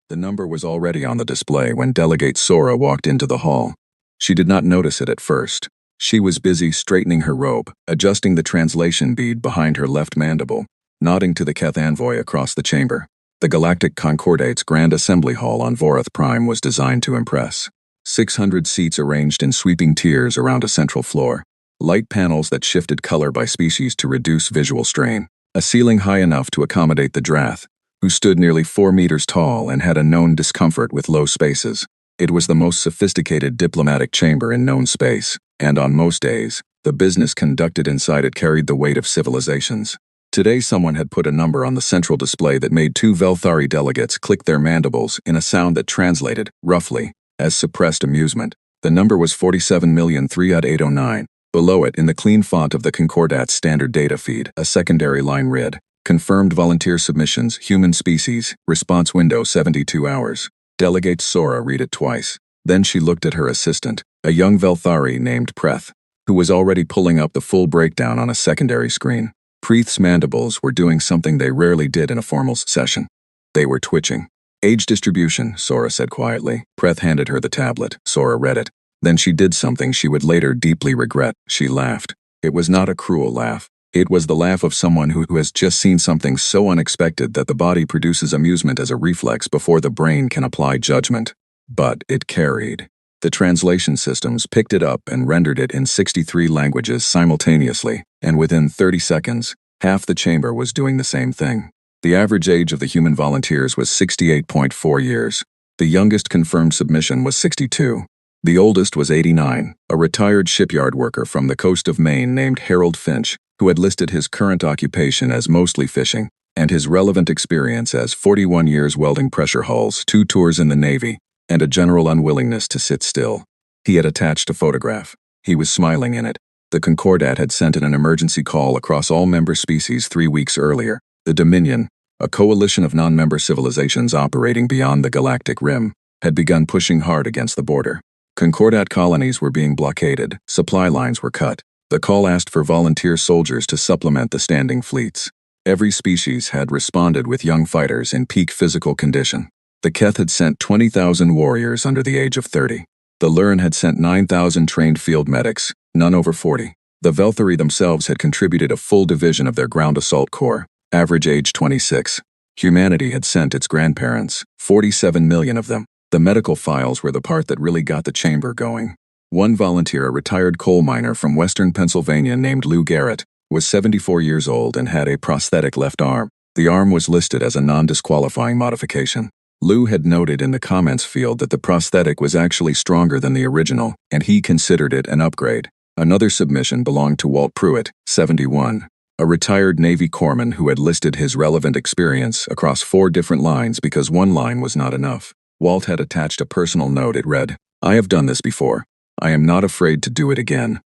The number was already on the display when Delegate Sora walked into the hall. She did not notice it at first. She was busy straightening her robe, adjusting the translation bead behind her left mandible, nodding to the Keth envoy across the chamber. The Galactic Concordate's Grand Assembly Hall on Vorath Prime was designed to impress. 600 seats arranged in sweeping tiers around a central floor. Light panels that shifted color by species to reduce visual strain. A ceiling high enough to accommodate the Drath, who stood nearly 4 meters tall and had a known discomfort with low spaces. It was the most sophisticated diplomatic chamber in known space, and on most days, the business conducted inside it carried the weight of civilizations. Today someone had put a number on the central display that made 2 Velthari delegates click their mandibles in a sound that translated, roughly, as suppressed amusement. The number was 47,003,809. Below it, in the clean font of the Concordat's standard data feed, a secondary line read, "Confirmed volunteer submissions, human species, response window 72 hours. Delegate Sora read it twice. Then she looked at her assistant, a young Velthari named Preth, who was already pulling up the full breakdown on a secondary screen. Preeth's mandibles were doing something they rarely did in a formal session. They were twitching. "Age distribution," Sora said quietly. Preth handed her the tablet. Sora read it. Then she did something she would later deeply regret. She laughed. It was not a cruel laugh. It was the laugh of someone who has just seen something so unexpected that the body produces amusement as a reflex before the brain can apply judgment. But it carried. The translation systems picked it up and rendered it in 63 languages simultaneously, and within 30 seconds, half the chamber was doing the same thing. The average age of the human volunteers was 68.4 years. The youngest confirmed submission was 62. The oldest was 89, a retired shipyard worker from the coast of Maine named Harold Finch, who had listed his current occupation as mostly fishing, and his relevant experience as 41 years welding pressure hulls, 2 tours in the Navy, and a general unwillingness to sit still. He had attached a photograph. He was smiling in it. The Concordat had sent in an emergency call across all member species 3 weeks earlier. The Dominion, a coalition of non-member civilizations operating beyond the galactic rim, had begun pushing hard against the border. Concordat colonies were being blockaded, supply lines were cut. The call asked for volunteer soldiers to supplement the standing fleets. Every species had responded with young fighters in peak physical condition. The Keth had sent 20,000 warriors under the age of 30. The Lurn had sent 9,000 trained field medics, none over 40. The Velthari themselves had contributed a full division of their ground assault corps, average age 26. Humanity had sent its grandparents, 47 million of them. The medical files were the part that really got the chamber going. One volunteer, a retired coal miner from western Pennsylvania named Lou Garrett, was 74 years old and had a prosthetic left arm. The arm was listed as a non-disqualifying modification. Lou had noted in the comments field that the prosthetic was actually stronger than the original, and he considered it an upgrade. Another submission belonged to Walt Pruitt, 71, a retired Navy corpsman who had listed his relevant experience across 4 different lines because one line was not enough. Walt had attached a personal note. It read, "I have done this before. I am not afraid to do it again."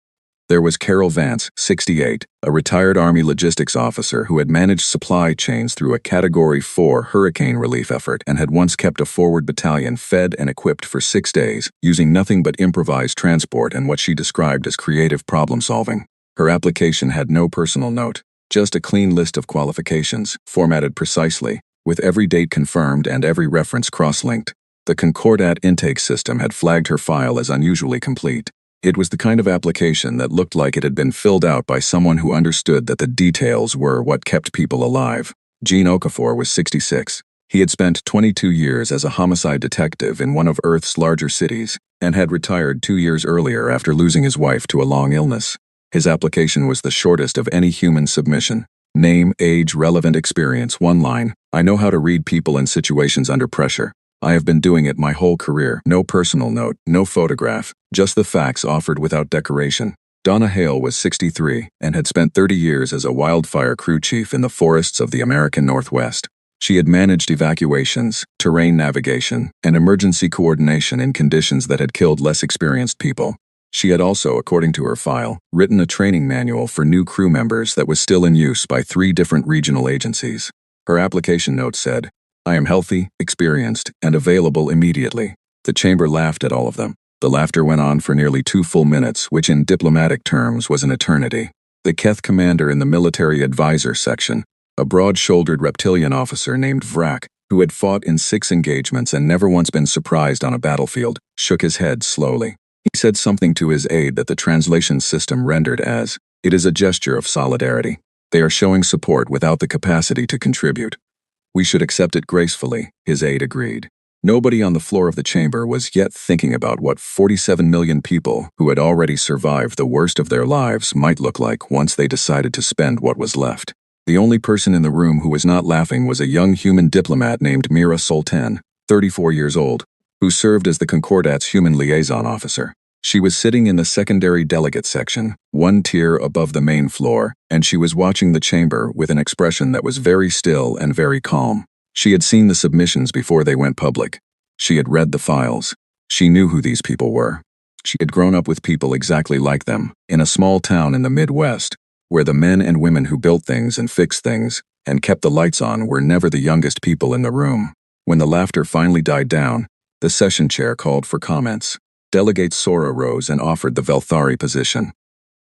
There was Carol Vance, 68, a retired Army logistics officer who had managed supply chains through a Category 4 hurricane relief effort and had once kept a forward battalion fed and equipped for 6 days, using nothing but improvised transport and what she described as creative problem-solving. Her application had no personal note, just a clean list of qualifications, formatted precisely, with every date confirmed and every reference cross-linked. The Concordat intake system had flagged her file as unusually complete. It was the kind of application that looked like it had been filled out by someone who understood that the details were what kept people alive. Gene Okafor was 66. He had spent 22 years as a homicide detective in one of Earth's larger cities and had retired 2 years earlier after losing his wife to a long illness. His application was the shortest of any human submission. Name, age, relevant experience, 1 line. "I know how to read people in situations under pressure. I have been doing it my whole career." No personal note, no photograph, just the facts offered without decoration. Donna Hale was 63 and had spent 30 years as a wildfire crew chief in the forests of the American Northwest. She had managed evacuations, terrain navigation, and emergency coordination in conditions that had killed less experienced people. She had also, according to her file, written a training manual for new crew members that was still in use by 3 different regional agencies. Her application note said, "I am healthy, experienced, and available immediately." The chamber laughed at all of them. The laughter went on for nearly 2 full minutes, which in diplomatic terms was an eternity. The Keth commander in the military advisor section, a broad-shouldered reptilian officer named Vrak, who had fought in 6 engagements and never once been surprised on a battlefield, shook his head slowly. He said something to his aide that the translation system rendered as, "It is a gesture of solidarity. They are showing support without the capacity to contribute. We should accept it gracefully," his aide agreed. Nobody on the floor of the chamber was yet thinking about what 47 million people who had already survived the worst of their lives might look like once they decided to spend what was left. The only person in the room who was not laughing was a young human diplomat named Mira Sultan, 34 years old, who served as the Concordat's human liaison officer. She was sitting in the secondary delegate section, one tier above the main floor, and she was watching the chamber with an expression that was very still and very calm. She had seen the submissions before they went public. She had read the files. She knew who these people were. She had grown up with people exactly like them, in a small town in the Midwest, where the men and women who built things and fixed things and kept the lights on were never the youngest people in the room. When the laughter finally died down, the session chair called for comments. Delegate Sora rose and offered the Velthari position.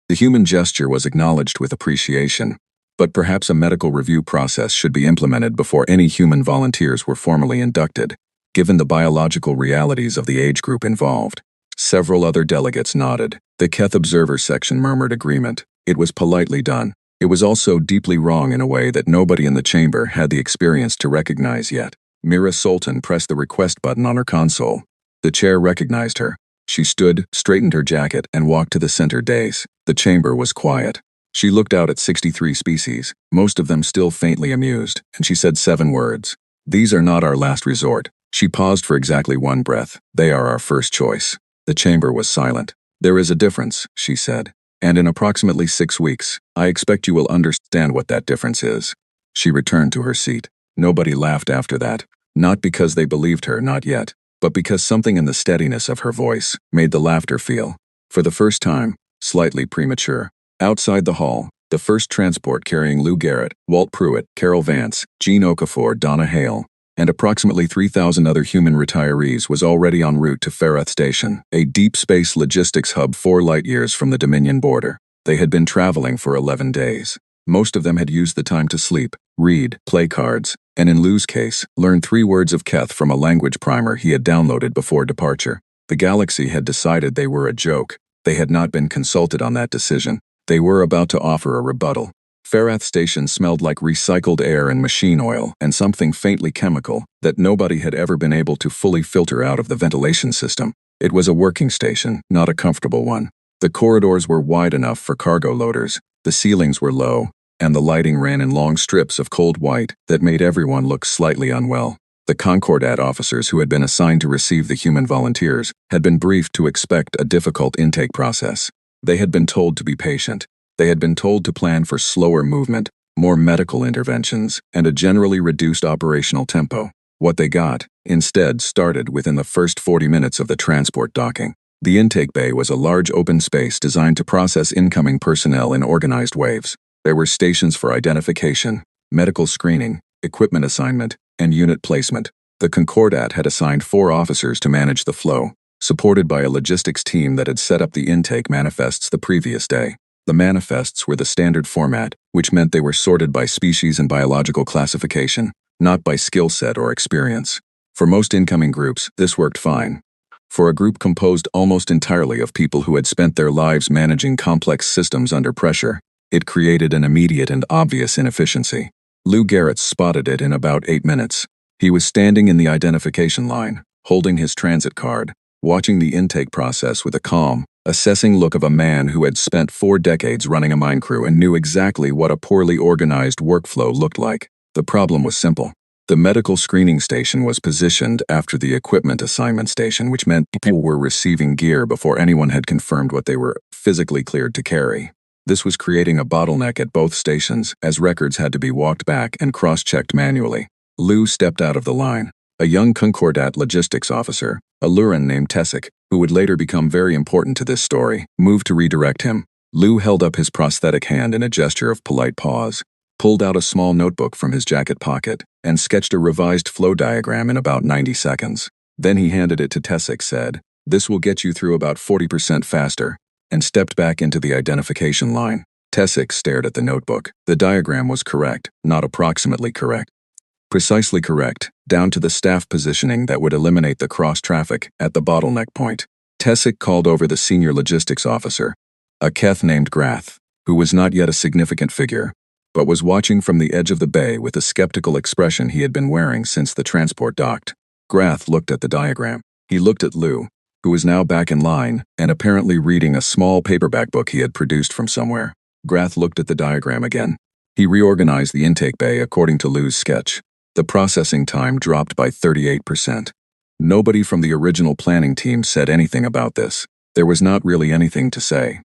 The human gesture was acknowledged with appreciation, but perhaps a medical review process should be implemented before any human volunteers were formally inducted, given the biological realities of the age group involved. Several other delegates nodded. The Keth Observer section murmured agreement. It was politely done. It was also deeply wrong in a way that nobody in the chamber had the experience to recognize yet. Mira Sultan pressed the request button on her console. The chair recognized her. She stood, straightened her jacket, and walked to the center dais. The chamber was quiet. She looked out at 63 species, most of them still faintly amused, and she said 7 words. "These are not our last resort." She paused for exactly 1 breath. "They are our first choice." The chamber was silent. "There is a difference," she said. "And in approximately 6 weeks, I expect you will understand what that difference is." She returned to her seat. Nobody laughed after that, not because they believed her, not yet, but because something in the steadiness of her voice made the laughter feel, for the first time, slightly premature. Outside the hall, the first transport carrying Lou Garrett, Walt Pruitt, Carol Vance, Jean Okafor, Donna Hale, and approximately 3,000 other human retirees was already en route to Ferreth Station, a deep space logistics hub 4 light-years from the Dominion border. They had been traveling for 11 days. Most of them had used the time to sleep, read, play cards, and in Lou's case, learn 3 words of Keth from a language primer he had downloaded before departure. The galaxy had decided they were a joke. They had not been consulted on that decision. They were about to offer a rebuttal. Ferreth Station smelled like recycled air and machine oil and something faintly chemical that nobody had ever been able to fully filter out of the ventilation system. It was a working station, not a comfortable one. The corridors were wide enough for cargo loaders, the ceilings were low, and the lighting ran in long strips of cold white that made everyone look slightly unwell. The Concordat officers who had been assigned to receive the human volunteers had been briefed to expect a difficult intake process. They had been told to be patient. They had been told to plan for slower movement, more medical interventions, and a generally reduced operational tempo. What they got, instead, started within the first 40 minutes of the transport docking. The intake bay was a large open space designed to process incoming personnel in organized waves. There were stations for identification, medical screening, equipment assignment, and unit placement. The Concordat had assigned 4 officers to manage the flow, supported by a logistics team that had set up the intake manifests the previous day. The manifests were the standard format, which meant they were sorted by species and biological classification, not by skill set or experience. For most incoming groups, this worked fine. For a group composed almost entirely of people who had spent their lives managing complex systems under pressure, it created an immediate and obvious inefficiency. Lou Garrett spotted it in about 8 minutes. He was standing in the identification line, holding his transit card, watching the intake process with a calm, assessing look of a man who had spent 4 decades running a mine crew and knew exactly what a poorly organized workflow looked like. The problem was simple. The medical screening station was positioned after the equipment assignment station, which meant people were receiving gear before anyone had confirmed what they were physically cleared to carry. This was creating a bottleneck at both stations, as records had to be walked back and cross-checked manually. Lou stepped out of the line. A young Concordat logistics officer, a Lurin named Tessic, who would later become very important to this story, moved to redirect him. Lou held up his prosthetic hand in a gesture of polite pause, pulled out a small notebook from his jacket pocket, and sketched a revised flow diagram in about 90 seconds. Then he handed it to Tessic, said, "This will get you through about 40% faster," and stepped back into the identification line. Tessic stared at the notebook. The diagram was correct, not approximately correct. Precisely correct, down to the staff positioning that would eliminate the cross-traffic at the bottleneck point. Tessick called over the senior logistics officer, a Keth named Grath, who was not yet a significant figure, but was watching from the edge of the bay with the skeptical expression he had been wearing since the transport docked. Grath looked at the diagram. He looked at Lou, who was now back in line and apparently reading a small paperback book he had produced from somewhere. Grath looked at the diagram again. He reorganized the intake bay according to Lou's sketch. The processing time dropped by 38%. Nobody from the original planning team said anything about this. There was not really anything to say.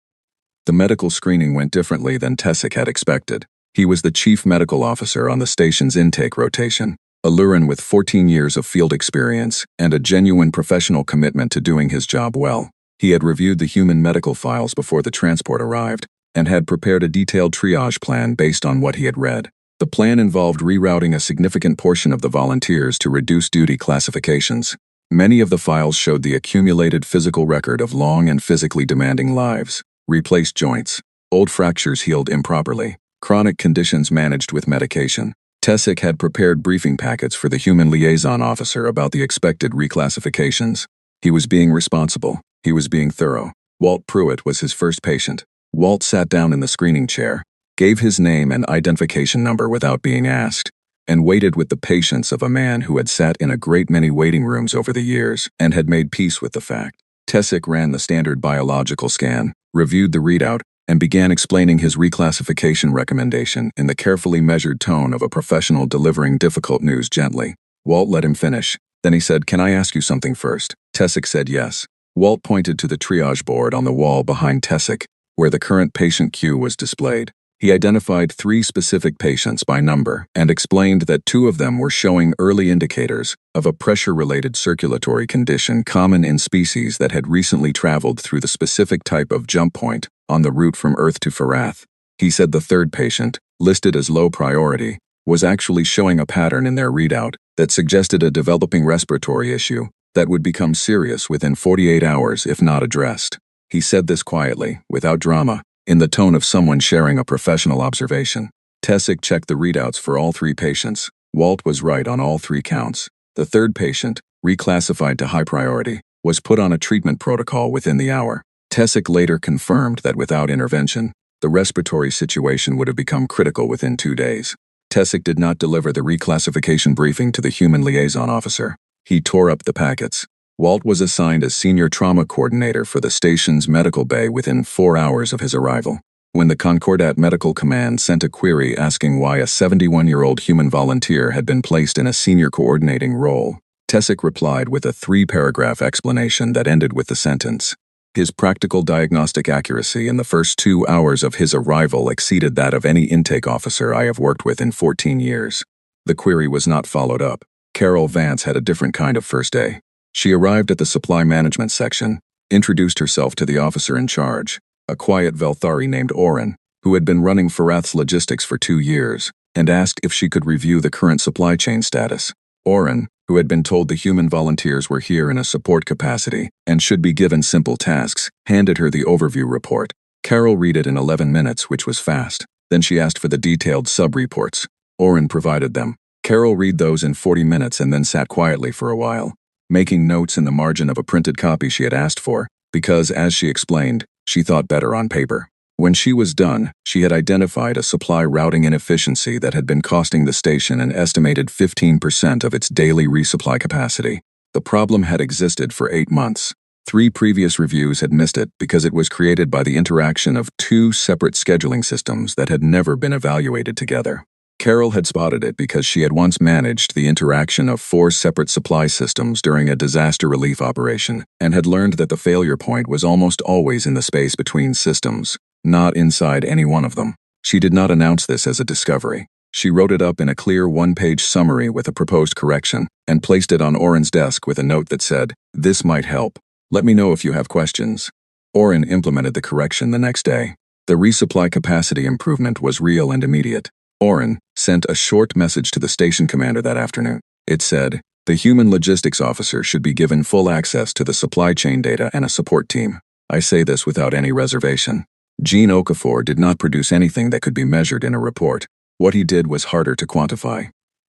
The medical screening went differently than Tessick had expected. He was the chief medical officer on the station's intake rotation, a Lurin with 14 years of field experience and a genuine professional commitment to doing his job well. He had reviewed the human medical files before the transport arrived and had prepared a detailed triage plan based on what he had read. The plan involved rerouting a significant portion of the volunteers to reduce duty classifications. Many of the files showed the accumulated physical record of long and physically demanding lives, replaced joints, old fractures healed improperly, chronic conditions managed with medication. Tessick had prepared briefing packets for the human liaison officer about the expected reclassifications. He was being responsible. He was being thorough. Walt Pruitt was his first patient. Walt sat down in the screening chair, gave his name and identification number without being asked, and waited with the patience of a man who had sat in a great many waiting rooms over the years and had made peace with the fact. Tessick ran the standard biological scan, reviewed the readout, and began explaining his reclassification recommendation in the carefully measured tone of a professional delivering difficult news gently. Walt let him finish. Then he said, "Can I ask you something first?" Tessick said yes. Walt pointed to the triage board on the wall behind Tessick, where the current patient queue was displayed. He identified 3 specific patients by number and explained that 2 of them were showing early indicators of a pressure-related circulatory condition common in species that had recently traveled through the specific type of jump point on the route from Earth to Farath. He said the 3rd patient, listed as low priority, was actually showing a pattern in their readout that suggested a developing respiratory issue that would become serious within 48 hours if not addressed. He said this quietly, without drama, in the tone of someone sharing a professional observation. Tessick checked the readouts for all 3 patients. Walt was right on all 3 counts. The 3rd patient, reclassified to high priority, was put on a treatment protocol within the hour. Tessick later confirmed that without intervention, the respiratory situation would have become critical within 2 days. Tessick did not deliver the reclassification briefing to the human liaison officer. He tore up the packets. Walt was assigned as senior trauma coordinator for the station's medical bay within 4 hours of his arrival. When the Concordat Medical Command sent a query asking why a 71-year-old human volunteer had been placed in a senior coordinating role, Tessick replied with a 3-paragraph explanation that ended with the sentence, "His practical diagnostic accuracy in the first 2 hours of his arrival exceeded that of any intake officer I have worked with in 14 years." The query was not followed up. Carol Vance had a different kind of first day. She arrived at the supply management section, introduced herself to the officer in charge, a quiet Velthari named Oren, who had been running Farath's logistics for 2 years, and asked if she could review the current supply chain status. Oren, who had been told the human volunteers were here in a support capacity and should be given simple tasks, handed her the overview report. Carol read it in 11 minutes, which was fast. Then she asked for the detailed sub-reports. Oren provided them. Carol read those in 40 minutes and then sat quietly for a while, making notes in the margin of a printed copy she had asked for, because, as she explained, she thought better on paper. When she was done, she had identified a supply routing inefficiency that had been costing the station an estimated 15% of its daily resupply capacity. The problem had existed for 8 months. 3 previous reviews had missed it because it was created by the interaction of 2 separate scheduling systems that had never been evaluated together. Carol had spotted it because she had once managed the interaction of 4 separate supply systems during a disaster relief operation and had learned that the failure point was almost always in the space between systems, not inside any one of them. She did not announce this as a discovery. She wrote it up in a clear 1-page summary with a proposed correction and placed it on Oren's desk with a note that said, "This might help. Let me know if you have questions." Oren implemented the correction the next day. The resupply capacity improvement was real and immediate. Oren sent a short message to the station commander that afternoon. It said, "The human logistics officer should be given full access to the supply chain data and a support team. I say this without any reservation." Gene Okafor did not produce anything that could be measured in a report. What he did was harder to quantify.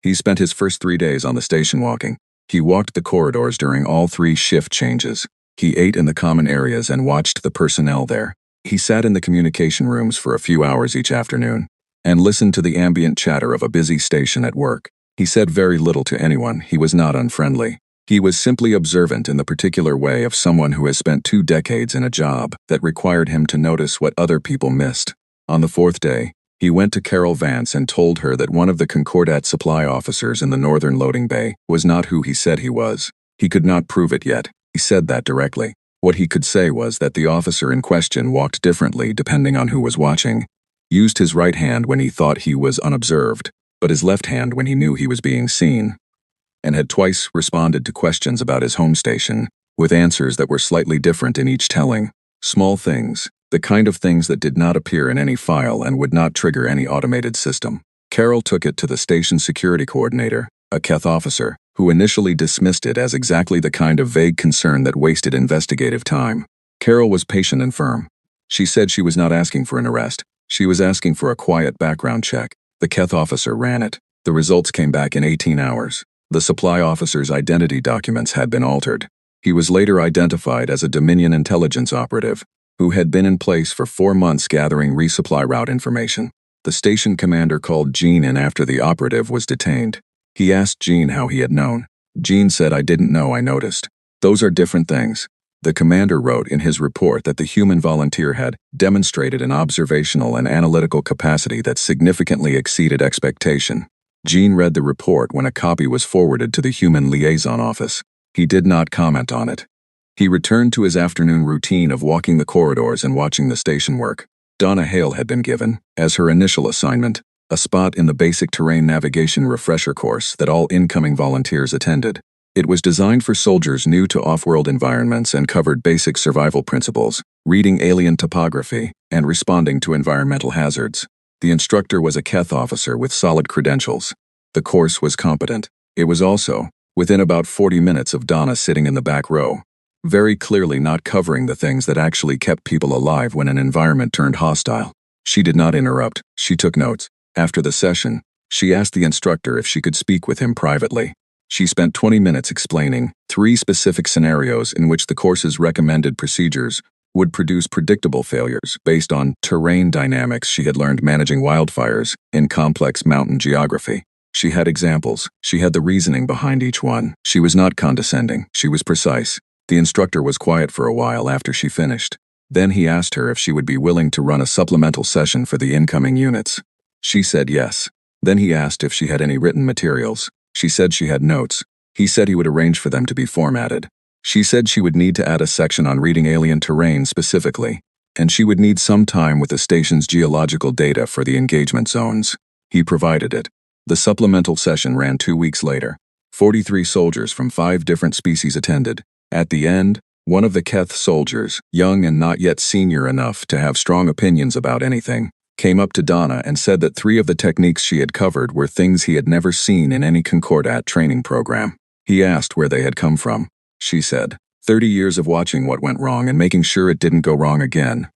He spent his first 3 days on the station walking. He walked the corridors during all 3 shift changes. He ate in the common areas and watched the personnel there. He sat in the communication rooms for a few hours each afternoon and listened to the ambient chatter of a busy station at work. He said very little to anyone. He was not unfriendly. He was simply observant in the particular way of someone who has spent 2 decades in a job that required him to notice what other people missed. On the 4th day, he went to Carol Vance and told her that one of the Concordat supply officers in the northern loading bay was not who he said he was. He could not prove it yet. He said that directly. What he could say was that the officer in question walked differently depending on who was watching, used his right hand when he thought he was unobserved, but his left hand when he knew he was being seen, and had twice responded to questions about his home station, with answers that were slightly different in each telling. Small things, the kind of things that did not appear in any file and would not trigger any automated system. Carol took it to the station security coordinator, a Keth officer, who initially dismissed it as exactly the kind of vague concern that wasted investigative time. Carol was patient and firm. She said she was not asking for an arrest. She was asking for a quiet background check. The Keth officer ran it. The results came back in 18 hours. The supply officer's identity documents had been altered. He was later identified as a Dominion intelligence operative who had been in place for 4 months gathering resupply route information. The station commander called Gene in after the operative was detained. He asked Gene how he had known. Gene said, "I didn't know, I noticed." Those are different things. The commander wrote in his report that the human volunteer had demonstrated an observational and analytical capacity that significantly exceeded expectation. Gene read the report when a copy was forwarded to the Human Liaison Office. He did not comment on it. He returned to his afternoon routine of walking the corridors and watching the station work. Donna Hale had been given, as her initial assignment, a spot in the basic terrain navigation refresher course that all incoming volunteers attended. It was designed for soldiers new to off-world environments and covered basic survival principles, reading alien topography, and responding to environmental hazards. The instructor was a Keth officer with solid credentials. The course was competent. It was also, within about 40 minutes of Donna sitting in the back row, very clearly not covering the things that actually kept people alive when an environment turned hostile. She did not interrupt. She took notes. After the session, she asked the instructor if she could speak with him privately. She spent 20 minutes explaining 3 specific scenarios in which the course's recommended procedures would produce predictable failures based on terrain dynamics she had learned managing wildfires in complex mountain geography. She had examples. She had the reasoning behind each one. She was not condescending. She was precise. The instructor was quiet for a while after she finished. Then he asked her if she would be willing to run a supplemental session for the incoming units. She said yes. Then he asked if she had any written materials. She said she had notes. He said he would arrange for them to be formatted. She said she would need to add a section on reading alien terrain specifically, and she would need some time with the station's geological data for the engagement zones. He provided it. The supplemental session ran 2 weeks later. 43 soldiers from 5 different species attended. At the end, one of the Keth soldiers, young and not yet senior enough to have strong opinions about anything, came up to Donna and said that 3 of the techniques she had covered were things he had never seen in any Concordat training program. He asked where they had come from. She said, 30 years of watching what went wrong and making sure it didn't go wrong again.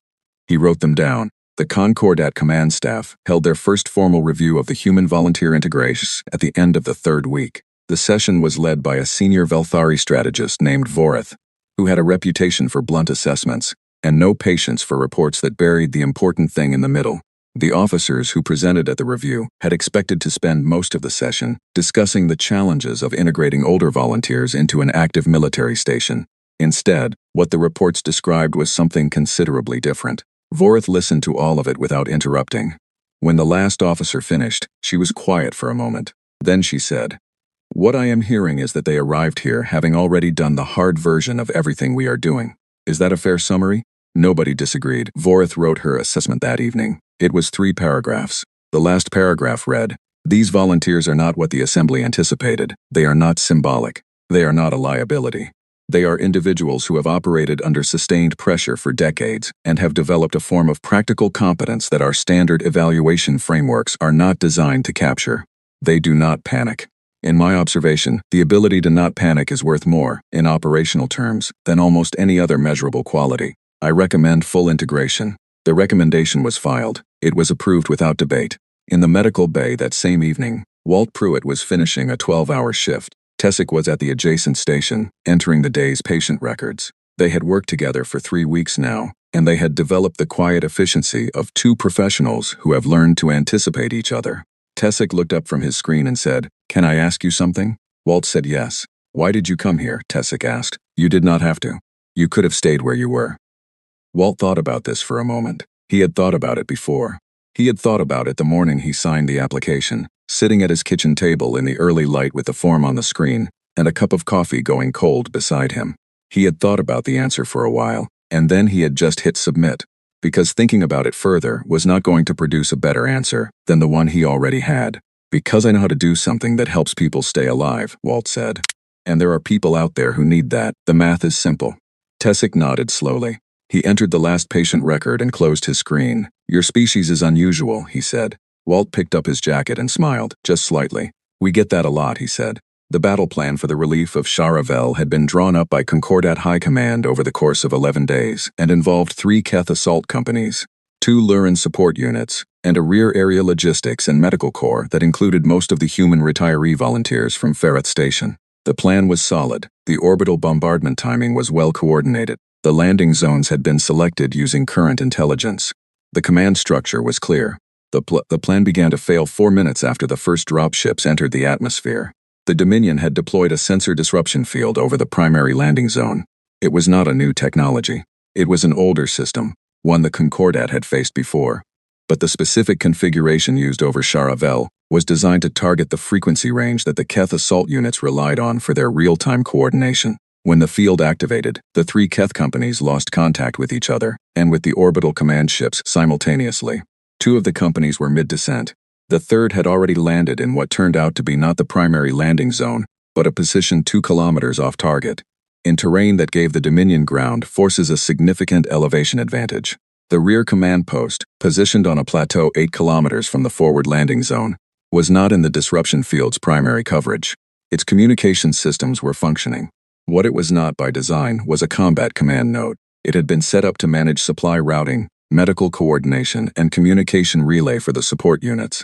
He wrote them down. The Concordat command staff held their first formal review of the human volunteer integrations at the end of the 3rd week. The session was led by a senior Velthari strategist named Voreth, who had a reputation for blunt assessments and no patience for reports that buried the important thing in the middle. The officers who presented at the review had expected to spend most of the session discussing the challenges of integrating older volunteers into an active military station. Instead, what the reports described was something considerably different. Voreth listened to all of it without interrupting. When the last officer finished, she was quiet for a moment. Then she said, "What I am hearing is that they arrived here having already done the hard version of everything we are doing. Is that a fair summary?" Nobody disagreed. Voreth wrote her assessment that evening. It was 3 paragraphs. The last paragraph read, "These volunteers are not what the assembly anticipated. They are not symbolic. They are not a liability. They are individuals who have operated under sustained pressure for decades and have developed a form of practical competence that our standard evaluation frameworks are not designed to capture. They do not panic. In my observation, the ability to not panic is worth more, in operational terms, than almost any other measurable quality. I recommend full integration." The recommendation was filed. It was approved without debate. In the medical bay that same evening, Walt Pruitt was finishing a 12-hour shift. Tessick was at the adjacent station, entering the day's patient records. They had worked together for 3 weeks now, and they had developed the quiet efficiency of two professionals who have learned to anticipate each other. Tessick looked up from his screen and said, "Can I ask you something?" Walt said yes. "Why did you come here?" Tessick asked. "You did not have to. You could have stayed where you were." Walt thought about this for a moment. He had thought about it before. He had thought about it the morning he signed the application, sitting at his kitchen table in the early light with the form on the screen, and a cup of coffee going cold beside him. He had thought about the answer for a while, and then he had just hit submit, because thinking about it further was not going to produce a better answer than the one he already had. "Because I know how to do something that helps people stay alive," Walt said. "And there are people out there who need that. The math is simple." Tessick nodded slowly. He entered the last patient record and closed his screen. "Your species is unusual," he said. Walt picked up his jacket and smiled, just slightly. "We get that a lot," he said. The battle plan for the relief of Charavel had been drawn up by Concordat High Command over the course of 11 days and involved 3 Keth assault companies, 2 Lurin support units, and a rear area logistics and medical corps that included most of the human retiree volunteers from Ferreth Station. The plan was solid. The orbital bombardment timing was well coordinated. The landing zones had been selected using current intelligence. The command structure was clear. The plan began to fail 4 minutes after the first dropships entered the atmosphere. The Dominion had deployed a sensor disruption field over the primary landing zone. It was not a new technology. It was an older system, one the Concordat had faced before. But the specific configuration used over Charavel was designed to target the frequency range that the Keth assault units relied on for their real-time coordination. When the field activated, the 3 Keth companies lost contact with each other and with the orbital command ships simultaneously. 2 of the companies were mid-descent. The third had already landed in what turned out to be not the primary landing zone, but a position 2 kilometers off target, in terrain that gave the Dominion ground forces a significant elevation advantage. The rear command post, positioned on a plateau 8 kilometers from the forward landing zone, was not in the disruption field's primary coverage. Its communication systems were functioning. What it was not by design was a combat command node. It had been set up to manage supply routing, medical coordination, and communication relay for the support units.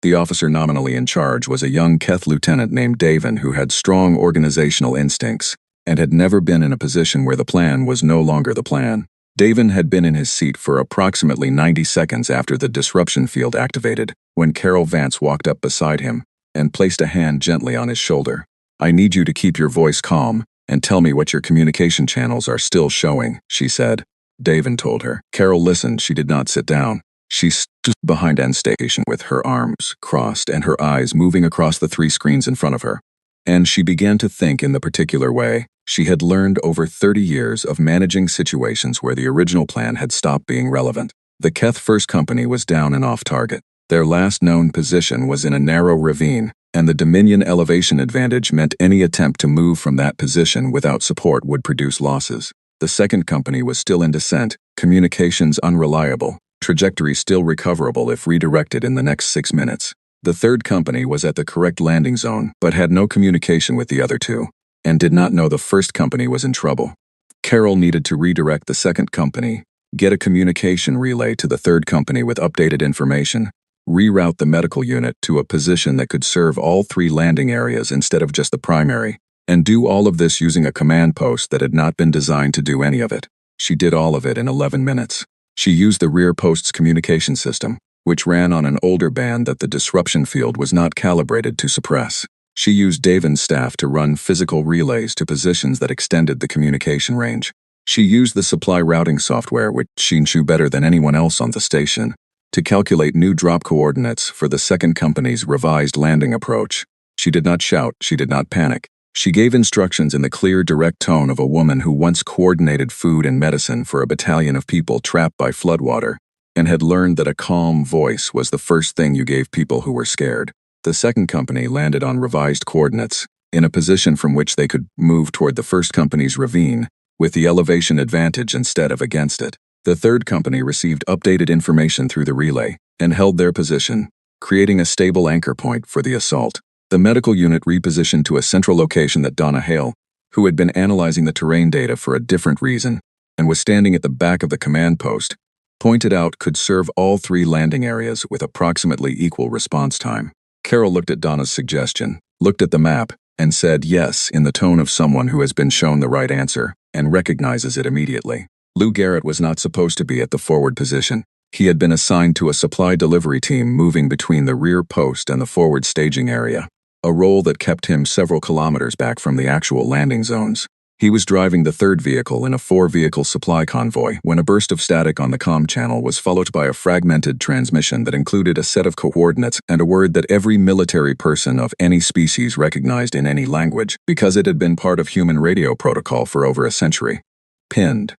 The officer nominally in charge was a young Keth lieutenant named Davin who had strong organizational instincts and had never been in a position where the plan was no longer the plan. Davin had been in his seat for approximately 90 seconds after the disruption field activated when Carol Vance walked up beside him and placed a hand gently on his shoulder. "I need you to keep your voice calm and tell me what your communication channels are still showing," she said. Davin told her. Carol listened. She did not sit down. She stood behind end station with her arms crossed and her eyes moving across the 3 screens in front of her. And she began to think in the particular way she had learned over 30 years of managing situations where the original plan had stopped being relevant. The Keth First Company was down and off target. Their last known position was in a narrow ravine, and the Dominion elevation advantage meant any attempt to move from that position without support would produce losses. The second company was still in descent, communications unreliable, trajectory still recoverable if redirected in the next 6 minutes. The third company was at the correct landing zone but had no communication with the other 2, and did not know the first company was in trouble. Carol needed to redirect the second company, get a communication relay to the third company with updated information, reroute the medical unit to a position that could serve all 3 landing areas instead of just the primary, and do all of this using a command post that had not been designed to do any of it. She did all of it in 11 minutes. She used the rear post's communication system, which ran on an older band that the disruption field was not calibrated to suppress. She used Davin's staff to run physical relays to positions that extended the communication range. She used the supply routing software, which she knew better than anyone else on the station, to calculate new drop coordinates for the second company's revised landing approach. She did not shout, she did not panic. She gave instructions in the clear, direct tone of a woman who once coordinated food and medicine for a battalion of people trapped by floodwater, and had learned that a calm voice was the first thing you gave people who were scared. The second company landed on revised coordinates, in a position from which they could move toward the first company's ravine, with the elevation advantage instead of against it. The third company received updated information through the relay, and held their position, creating a stable anchor point for the assault. The medical unit repositioned to a central location that Donna Hale, who had been analyzing the terrain data for a different reason, and was standing at the back of the command post, pointed out could serve all 3 landing areas with approximately equal response time. Carol looked at Donna's suggestion, looked at the map, and said yes in the tone of someone who has been shown the right answer and recognizes it immediately. Lou Garrett was not supposed to be at the forward position. He had been assigned to a supply delivery team moving between the rear post and the forward staging area, a role that kept him several kilometers back from the actual landing zones. He was driving the third vehicle in a 4-vehicle supply convoy when a burst of static on the comm channel was followed by a fragmented transmission that included a set of coordinates and a word that every military person of any species recognized in any language because it had been part of human radio protocol for over a century. Pinned.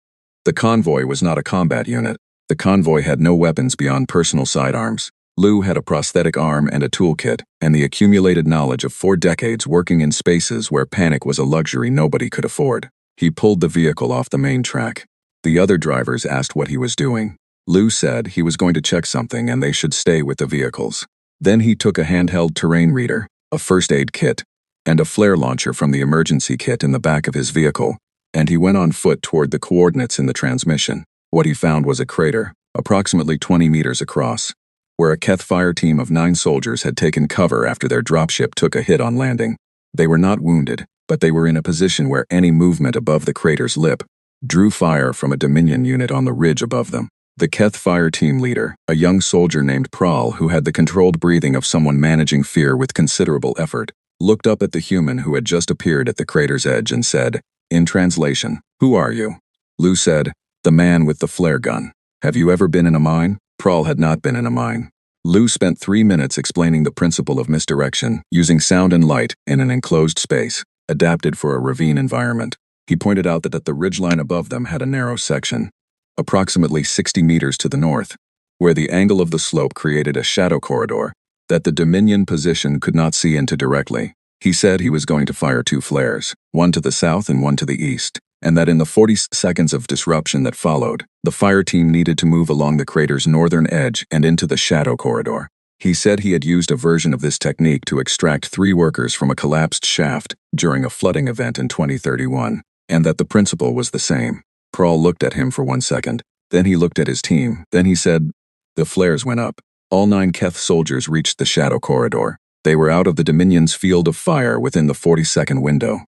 The convoy was not a combat unit. The convoy had no weapons beyond personal sidearms. Lou had a prosthetic arm and a toolkit, and the accumulated knowledge of 4 decades working in spaces where panic was a luxury nobody could afford. He pulled the vehicle off the main track. The other drivers asked what he was doing. Lou said he was going to check something and they should stay with the vehicles. Then he took a handheld terrain reader, a first aid kit, and a flare launcher from the emergency kit in the back of his vehicle, and he went on foot toward the coordinates in the transmission. What he found was a crater, approximately 20 meters across, where a HFY team of 9 soldiers had taken cover after their dropship took a hit on landing. They were not wounded, but they were in a position where any movement above the crater's lip drew fire from a Dominion unit on the ridge above them. The HFY team leader, a young soldier named Prahl who had the controlled breathing of someone managing fear with considerable effort, looked up at the human who had just appeared at the crater's edge and said, in translation, "Who are you?" Lou said, "The man with the flare gun." "Have you ever been in a mine?" Prahl had not been in a mine. Lou spent 3 minutes explaining the principle of misdirection, using sound and light in an enclosed space, adapted for a ravine environment. He pointed out that the ridgeline above them had a narrow section, approximately 60 meters to the north, where the angle of the slope created a shadow corridor that the Dominion position could not see into directly. He said he was going to fire 2 flares, one to the south and one to the east, and that in the 40 seconds of disruption that followed, the fire team needed to move along the crater's northern edge and into the shadow corridor. He said he had used a version of this technique to extract 3 workers from a collapsed shaft during a flooding event in 2031, and that the principle was the same. Prahl looked at him for 1 second, then he looked at his team, then he said, the flares went up. All 9 Keth soldiers reached the shadow corridor. They were out of the Dominion's field of fire within the 40-second window.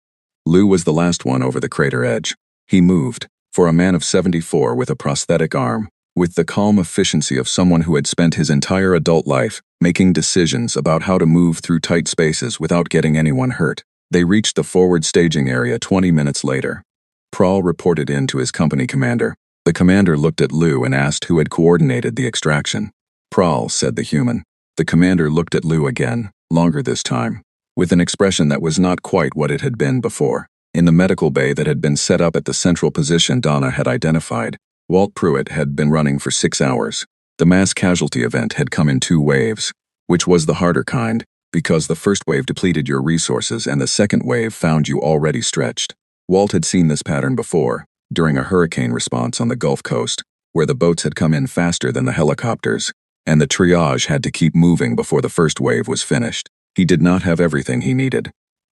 Lou was the last one over the crater edge. He moved, for a man of 74 with a prosthetic arm, with the calm efficiency of someone who had spent his entire adult life making decisions about how to move through tight spaces without getting anyone hurt. They reached the forward staging area 20 minutes later. Prahl reported in to his company commander. The commander looked at Lou and asked who had coordinated the extraction. "Prahl," said the human. The commander looked at Lou again, longer this time, with an expression that was not quite what it had been before. In the medical bay that had been set up at the central position Donna had identified, Walt Pruitt had been running for 6 hours. The mass casualty event had come in 2 waves, which was the harder kind, because the first wave depleted your resources and the second wave found you already stretched. Walt had seen this pattern before, during a hurricane response on the Gulf Coast, where the boats had come in faster than the helicopters, and the triage had to keep moving before the first wave was finished. He did not have everything he needed.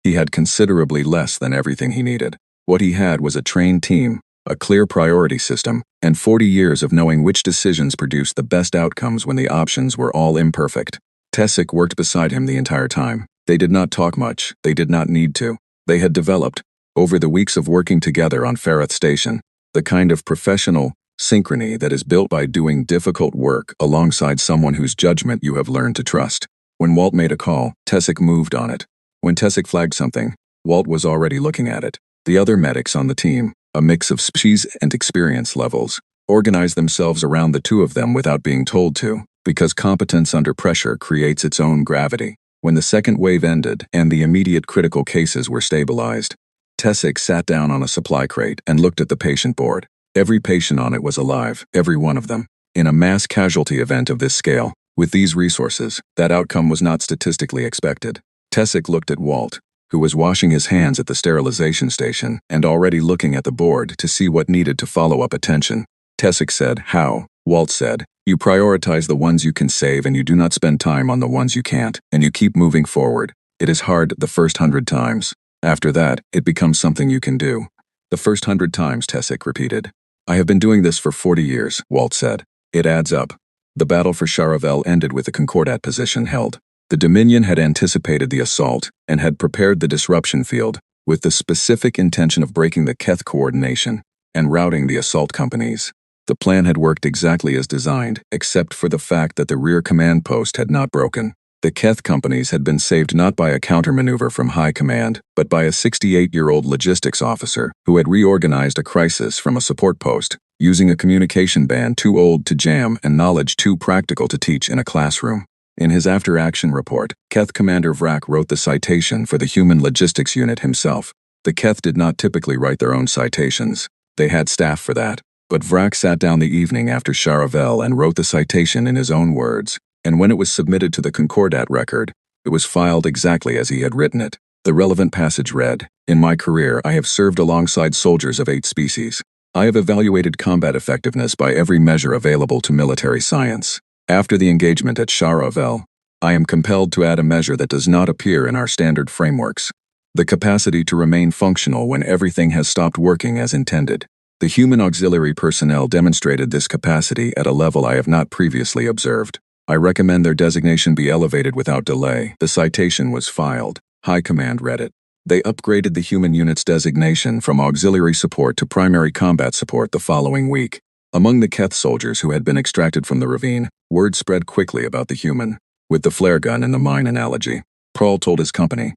He had considerably less than everything he needed. What he had was a trained team, a clear priority system, and 40 years of knowing which decisions produced the best outcomes when the options were all imperfect. Tessick worked beside him the entire time. They did not talk much. They did not need to. They had developed, over the weeks of working together on Ferreth Station, the kind of professional synchrony that is built by doing difficult work alongside someone whose judgment you have learned to trust. When Walt made a call, Tessick moved on it. When Tessick flagged something, Walt was already looking at it. The other medics on the team, a mix of species and experience levels, organized themselves around the 2 of them without being told to, because competence under pressure creates its own gravity. When the second wave ended and the immediate critical cases were stabilized, Tessick sat down on a supply crate and looked at the patient board. Every patient on it was alive, every one of them. In a mass casualty event of this scale, with these resources, that outcome was not statistically expected. Tessick looked at Walt, who was washing his hands at the sterilization station and already looking at the board to see what needed to follow up attention. Tessick said, "How?" Walt said, "You prioritize the ones you can save and you do not spend time on the ones you can't, and you keep moving forward. It is hard the first 100 times. After that, it becomes something you can do." "The first 100 times," Tessick repeated. "I have been doing this for 40 years, Walt said. "It adds up." The battle for Charavel ended with the Concordat position held. The Dominion had anticipated the assault and had prepared the disruption field with the specific intention of breaking the Keth coordination and routing the assault companies. The plan had worked exactly as designed, except for the fact that the rear command post had not broken. The Keth companies had been saved not by a countermaneuver from high command, but by a 68-year-old logistics officer who had reorganized a crisis from a support post, using a communication band too old to jam and knowledge too practical to teach in a classroom. In his after-action report, Keth Commander Vrak wrote the citation for the Human Logistics Unit himself. The Keth did not typically write their own citations. They had staff for that. But Vrak sat down the evening after Charavel and wrote the citation in his own words, and when it was submitted to the Concordat record, it was filed exactly as he had written it. The relevant passage read, "In my career, I have served alongside soldiers of 8 species. I have evaluated combat effectiveness by every measure available to military science. After the engagement at Charavel, I am compelled to add a measure that does not appear in our standard frameworks: the capacity to remain functional when everything has stopped working as intended. The human auxiliary personnel demonstrated this capacity at a level I have not previously observed. I recommend their designation be elevated without delay." The citation was filed. High Command read it. They upgraded the human unit's designation from auxiliary support to primary combat support the following week. Among the Keth soldiers who had been extracted from the ravine, word spread quickly about the human. With the flare gun and the mine analogy, Prahl told his company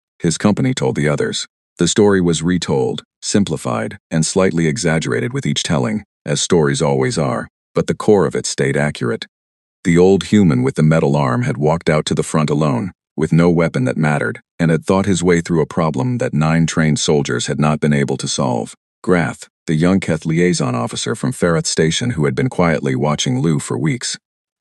told the others. The story was retold, simplified, and slightly exaggerated with each telling, as stories always are, but the core of it stayed accurate. The old human with the metal arm had walked out to the front alone, with no weapon that mattered, and had thought his way through a problem that 9 trained soldiers had not been able to solve. Grath, the young Keth liaison officer from Ferreth Station who had been quietly watching Lou for weeks,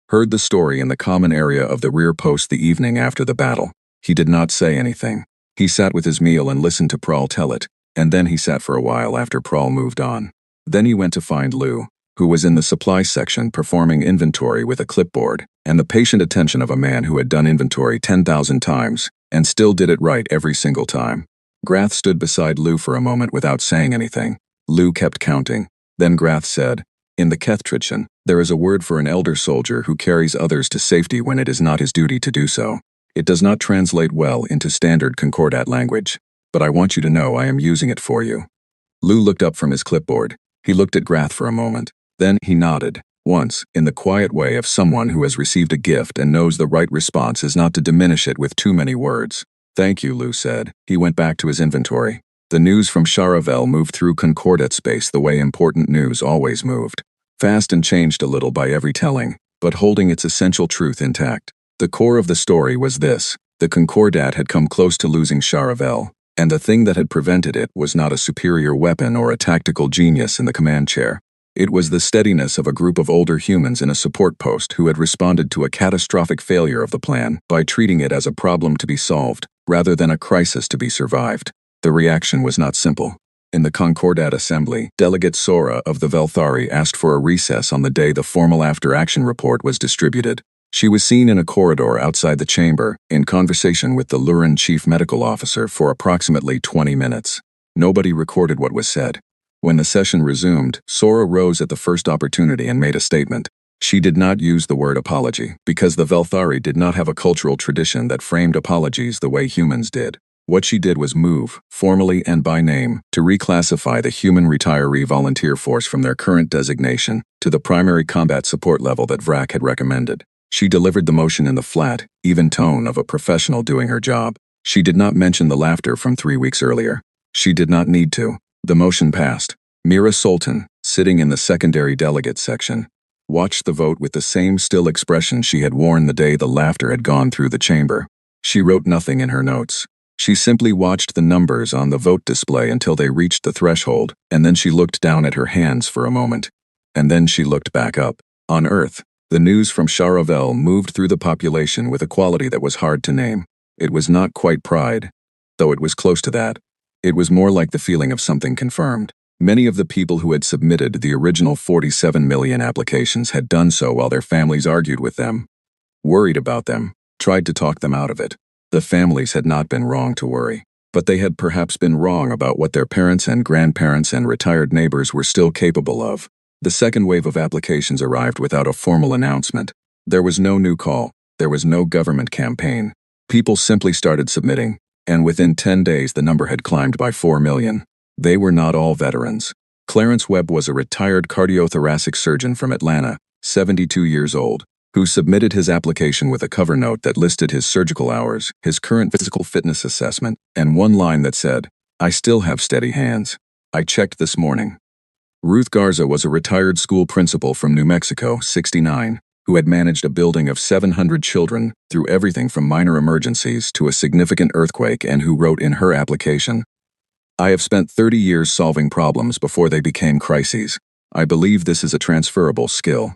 heard the story in the common area of the rear post the evening after the battle. He did not say anything. He sat with his meal and listened to Prahl tell it, and then he sat for a while after Prahl moved on. Then he went to find Lou, who was in the supply section performing inventory with a clipboard, and the patient attention of a man who had done inventory 10,000 times, and still did it right every single time. Grath stood beside Lou for a moment without saying anything. Lou kept counting. Then Grath said, "In the Keth tradition, there is a word for an elder soldier who carries others to safety when it is not his duty to do so. It does not translate well into standard Concordat language, but I want you to know I am using it for you." Lou looked up from his clipboard. He looked at Grath for a moment. Then he nodded, once, in the quiet way of someone who has received a gift and knows the right response is not to diminish it with too many words. "Thank you," Lou said. He went back to his inventory. The news from Charavel moved through Concordat space the way important news always moved. Fast and changed a little by every telling, but holding its essential truth intact. The core of the story was this: the Concordat had come close to losing Charavel, and the thing that had prevented it was not a superior weapon or a tactical genius in the command chair. It was the steadiness of a group of older humans in a support post who had responded to a catastrophic failure of the plan by treating it as a problem to be solved, rather than a crisis to be survived. The reaction was not simple. In the Concordat assembly, Delegate Sora of the Velthari asked for a recess on the day the formal after-action report was distributed. She was seen in a corridor outside the chamber, in conversation with the Lurin chief medical officer for approximately 20 minutes. Nobody recorded what was said. When the session resumed, Sora rose at the first opportunity and made a statement. She did not use the word apology, because the Velthari did not have a cultural tradition that framed apologies the way humans did. What she did was move, formally and by name, to reclassify the human retiree volunteer force from their current designation to the primary combat support level that Vrak had recommended. She delivered the motion in the flat, even tone of a professional doing her job. She did not mention the laughter from 3 weeks earlier. She did not need to. The motion passed. Mira Sultan, sitting in the secondary delegate section, watched the vote with the same still expression she had worn the day the laughter had gone through the chamber. She wrote nothing in her notes. She simply watched the numbers on the vote display until they reached the threshold, and then she looked down at her hands for a moment. And then she looked back up. On Earth, the news from Charavel moved through the population with a quality that was hard to name. It was not quite pride, though it was close to that. It was more like the feeling of something confirmed. Many of the people who had submitted the original 47 million applications had done so while their families argued with them, worried about them, tried to talk them out of it. The families had not been wrong to worry, but they had perhaps been wrong about what their parents and grandparents and retired neighbors were still capable of. The second wave of applications arrived without a formal announcement. There was no new call. There was no government campaign. People simply started submitting, and within 10 days the number had climbed by 4 million. They were not all veterans. Clarence Webb was a retired cardiothoracic surgeon from Atlanta, 72 years old, who submitted his application with a cover note that listed his surgical hours, his current physical fitness assessment, and one line that said, "I still have steady hands. I checked this morning." Ruth Garza was a retired school principal from New Mexico, 69, who had managed a building of 700 children through everything from minor emergencies to a significant earthquake, and who wrote in her application, "I have spent 30 years solving problems before they became crises. I believe this is a transferable skill."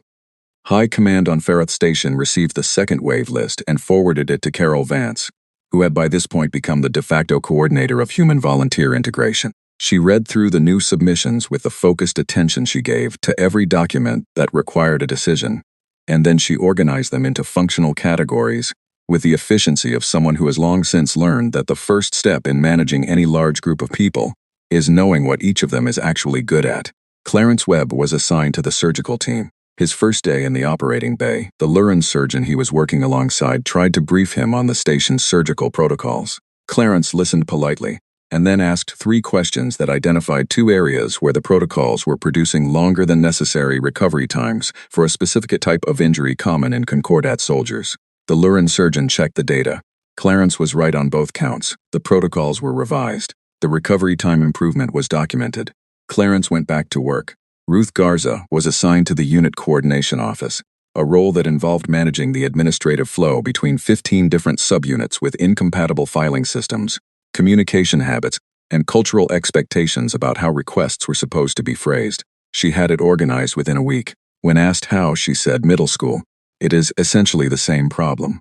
High Command on Ferath Station received the second wave list and forwarded it to Carol Vance, who had by this point become the de facto coordinator of human volunteer integration. She read through the new submissions with the focused attention she gave to every document that required a decision, and then she organized them into functional categories with the efficiency of someone who has long since learned that the first step in managing any large group of people is knowing what each of them is actually good at. Clarence Webb was assigned to the surgical team. His first day in the operating bay, the Lurin surgeon he was working alongside tried to brief him on the station's surgical protocols. Clarence listened politely, and then asked 3 questions that identified 2 areas where the protocols were producing longer than necessary recovery times for a specific type of injury common in Concordat soldiers. The Lurin surgeon checked the data. Clarence was right on both counts. The protocols were revised. The recovery time improvement was documented. Clarence went back to work. Ruth Garza was assigned to the Unit Coordination Office, a role that involved managing the administrative flow between 15 different subunits with incompatible filing systems, communication habits, and cultural expectations about how requests were supposed to be phrased. She had it organized within a week. When asked how, she said, "Middle school. It is essentially the same problem."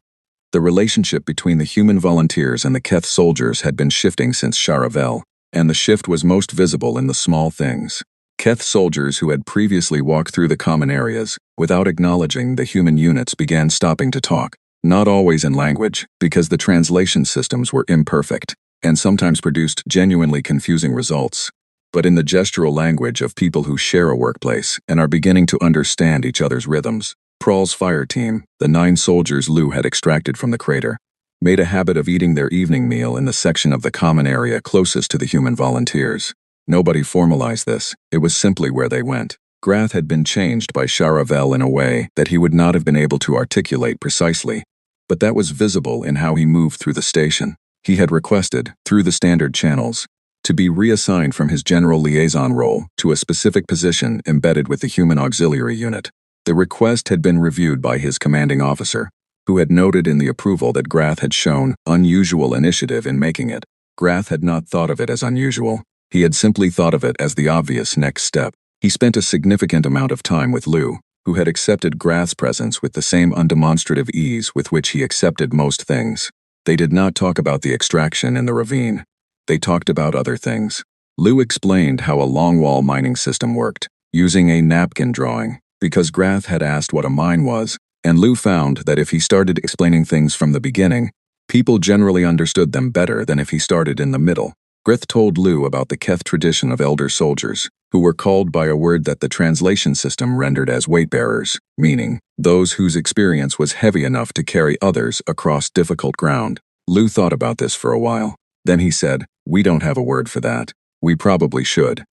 The relationship between the human volunteers and the Keth soldiers had been shifting since Charavel, and the shift was most visible in the small things. Keth soldiers who had previously walked through the common areas, without acknowledging the human units, began stopping to talk, not always in language, because the translation systems were imperfect, and sometimes produced genuinely confusing results, but in the gestural language of people who share a workplace and are beginning to understand each other's rhythms. Prall's fire team, the 9 soldiers Lou had extracted from the crater, made a habit of eating their evening meal in the section of the common area closest to the human volunteers. Nobody formalized this, it was simply where they went. Grath had been changed by Charavel in a way that he would not have been able to articulate precisely, but that was visible in how he moved through the station. He had requested, through the standard channels, to be reassigned from his general liaison role to a specific position embedded with the human auxiliary unit. The request had been reviewed by his commanding officer, who had noted in the approval that Grath had shown unusual initiative in making it. Grath had not thought of it as unusual. He had simply thought of it as the obvious next step. He spent a significant amount of time with Lou, who had accepted Grath's presence with the same undemonstrative ease with which he accepted most things. They did not talk about the extraction in the ravine. They talked about other things. Lou explained how a longwall mining system worked, using a napkin drawing, because Grath had asked what a mine was, and Lou found that if he started explaining things from the beginning, people generally understood them better than if he started in the middle. Grith told Lou about the Keth tradition of elder soldiers, who were called by a word that the translation system rendered as weight-bearers, meaning those whose experience was heavy enough to carry others across difficult ground. Lou thought about this for a while. Then he said, "We don't have a word for that. We probably should."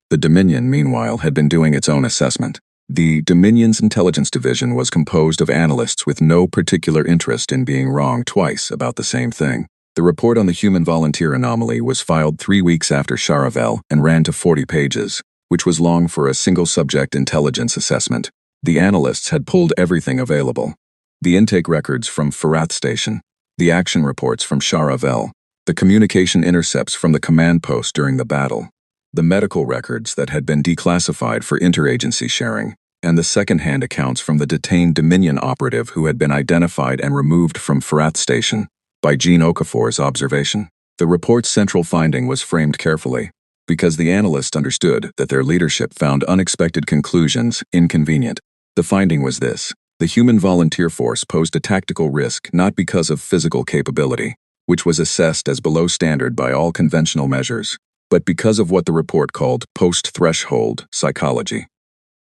The Dominion, meanwhile, had been doing its own assessment. The Dominion's intelligence division was composed of analysts with no particular interest in being wrong twice about the same thing. The report on the human volunteer anomaly was filed 3 weeks after Charavel and ran to 40 pages, which was long for a single-subject intelligence assessment. The analysts had pulled everything available. The intake records from Ferath Station, the action reports from Charavel, the communication intercepts from the command post during the battle, the medical records that had been declassified for interagency sharing, and the second-hand accounts from the detained Dominion operative who had been identified and removed from Ferath Station by Jean Okafor's observation. The report's central finding was framed carefully, because the analysts understood that their leadership found unexpected conclusions inconvenient. The finding was this: the human volunteer force posed a tactical risk not because of physical capability, which was assessed as below standard by all conventional measures, but because of what the report called post-threshold psychology.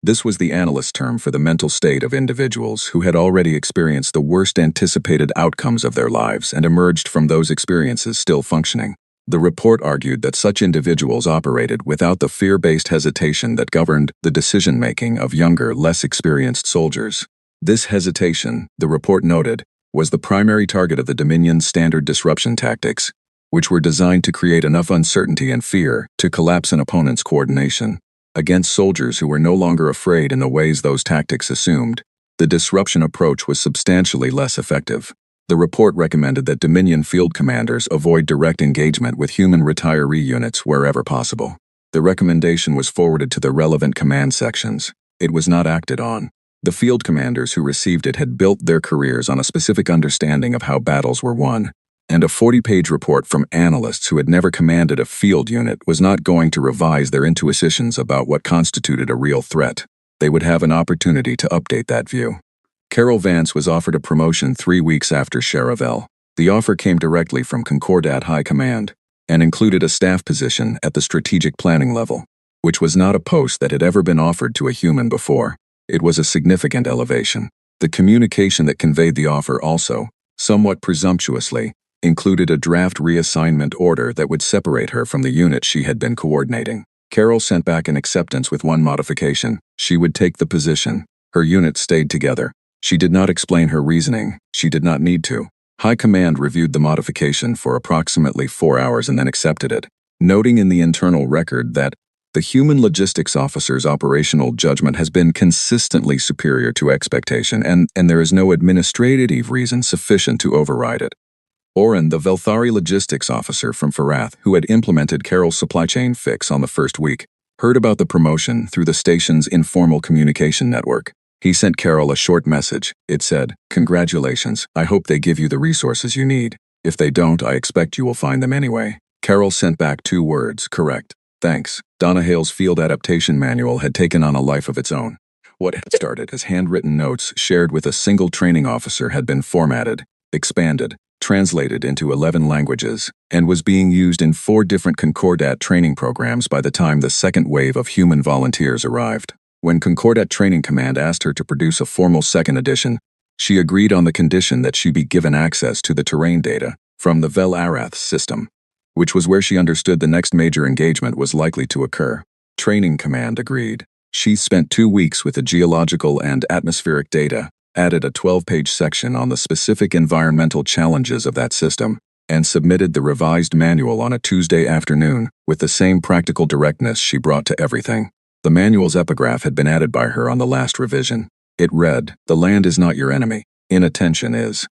This was the analyst term for the mental state of individuals who had already experienced the worst anticipated outcomes of their lives and emerged from those experiences still functioning. The report argued that such individuals operated without the fear-based hesitation that governed the decision-making of younger, less experienced soldiers. This hesitation, the report noted, was the primary target of the Dominion's standard disruption tactics, which were designed to create enough uncertainty and fear to collapse an opponent's coordination. Against soldiers who were no longer afraid in the ways those tactics assumed, the disruption approach was substantially less effective. The report recommended that Dominion field commanders avoid direct engagement with human retiree units wherever possible. The recommendation was forwarded to the relevant command sections. It was not acted on. The field commanders who received it had built their careers on a specific understanding of how battles were won, and a 40-page report from analysts who had never commanded a field unit was not going to revise their intuitions about what constituted a real threat. They would have an opportunity to update that view. Carol Vance was offered a promotion 3 weeks after Charavel. The offer came directly from Concordat High Command and included a staff position at the strategic planning level, which was not a post that had ever been offered to a human before. It was a significant elevation. The communication that conveyed the offer also, somewhat presumptuously, included a draft reassignment order that would separate her from the unit she had been coordinating. Carol sent back an acceptance with one modification. She would take the position. Her unit stayed together. She did not explain her reasoning. She did not need to. High Command reviewed the modification for approximately 4 hours and then accepted it, noting in the internal record that the human logistics officer's operational judgment has been consistently superior to expectation, and there is no administrative reason sufficient to override it. Oren, the Velthari logistics officer from Farath, who had implemented Carol's supply chain fix on the first week, heard about the promotion through the station's informal communication network. He sent Carol a short message. It said, "Congratulations, I hope they give you the resources you need. If they don't, I expect you will find them anyway." Carol sent back 2 words, "Correct. Thanks." Donna Hale's field adaptation manual had taken on a life of its own. What had started as handwritten notes shared with a single training officer had been formatted, expanded, translated into 11 languages, and was being used in 4 different Concordat training programs by the time the second wave of human volunteers arrived. When Concordat Training Command asked her to produce a formal second edition, she agreed on the condition that she be given access to the terrain data from the Vel Arath system, which was where she understood the next major engagement was likely to occur. Training Command agreed. She spent 2 weeks with the geological and atmospheric data, added a 12-page section on the specific environmental challenges of that system, and submitted the revised manual on a Tuesday afternoon with the same practical directness she brought to everything. The manual's epigraph had been added by her on the last revision. It read, "The land is not your enemy. Inattention is."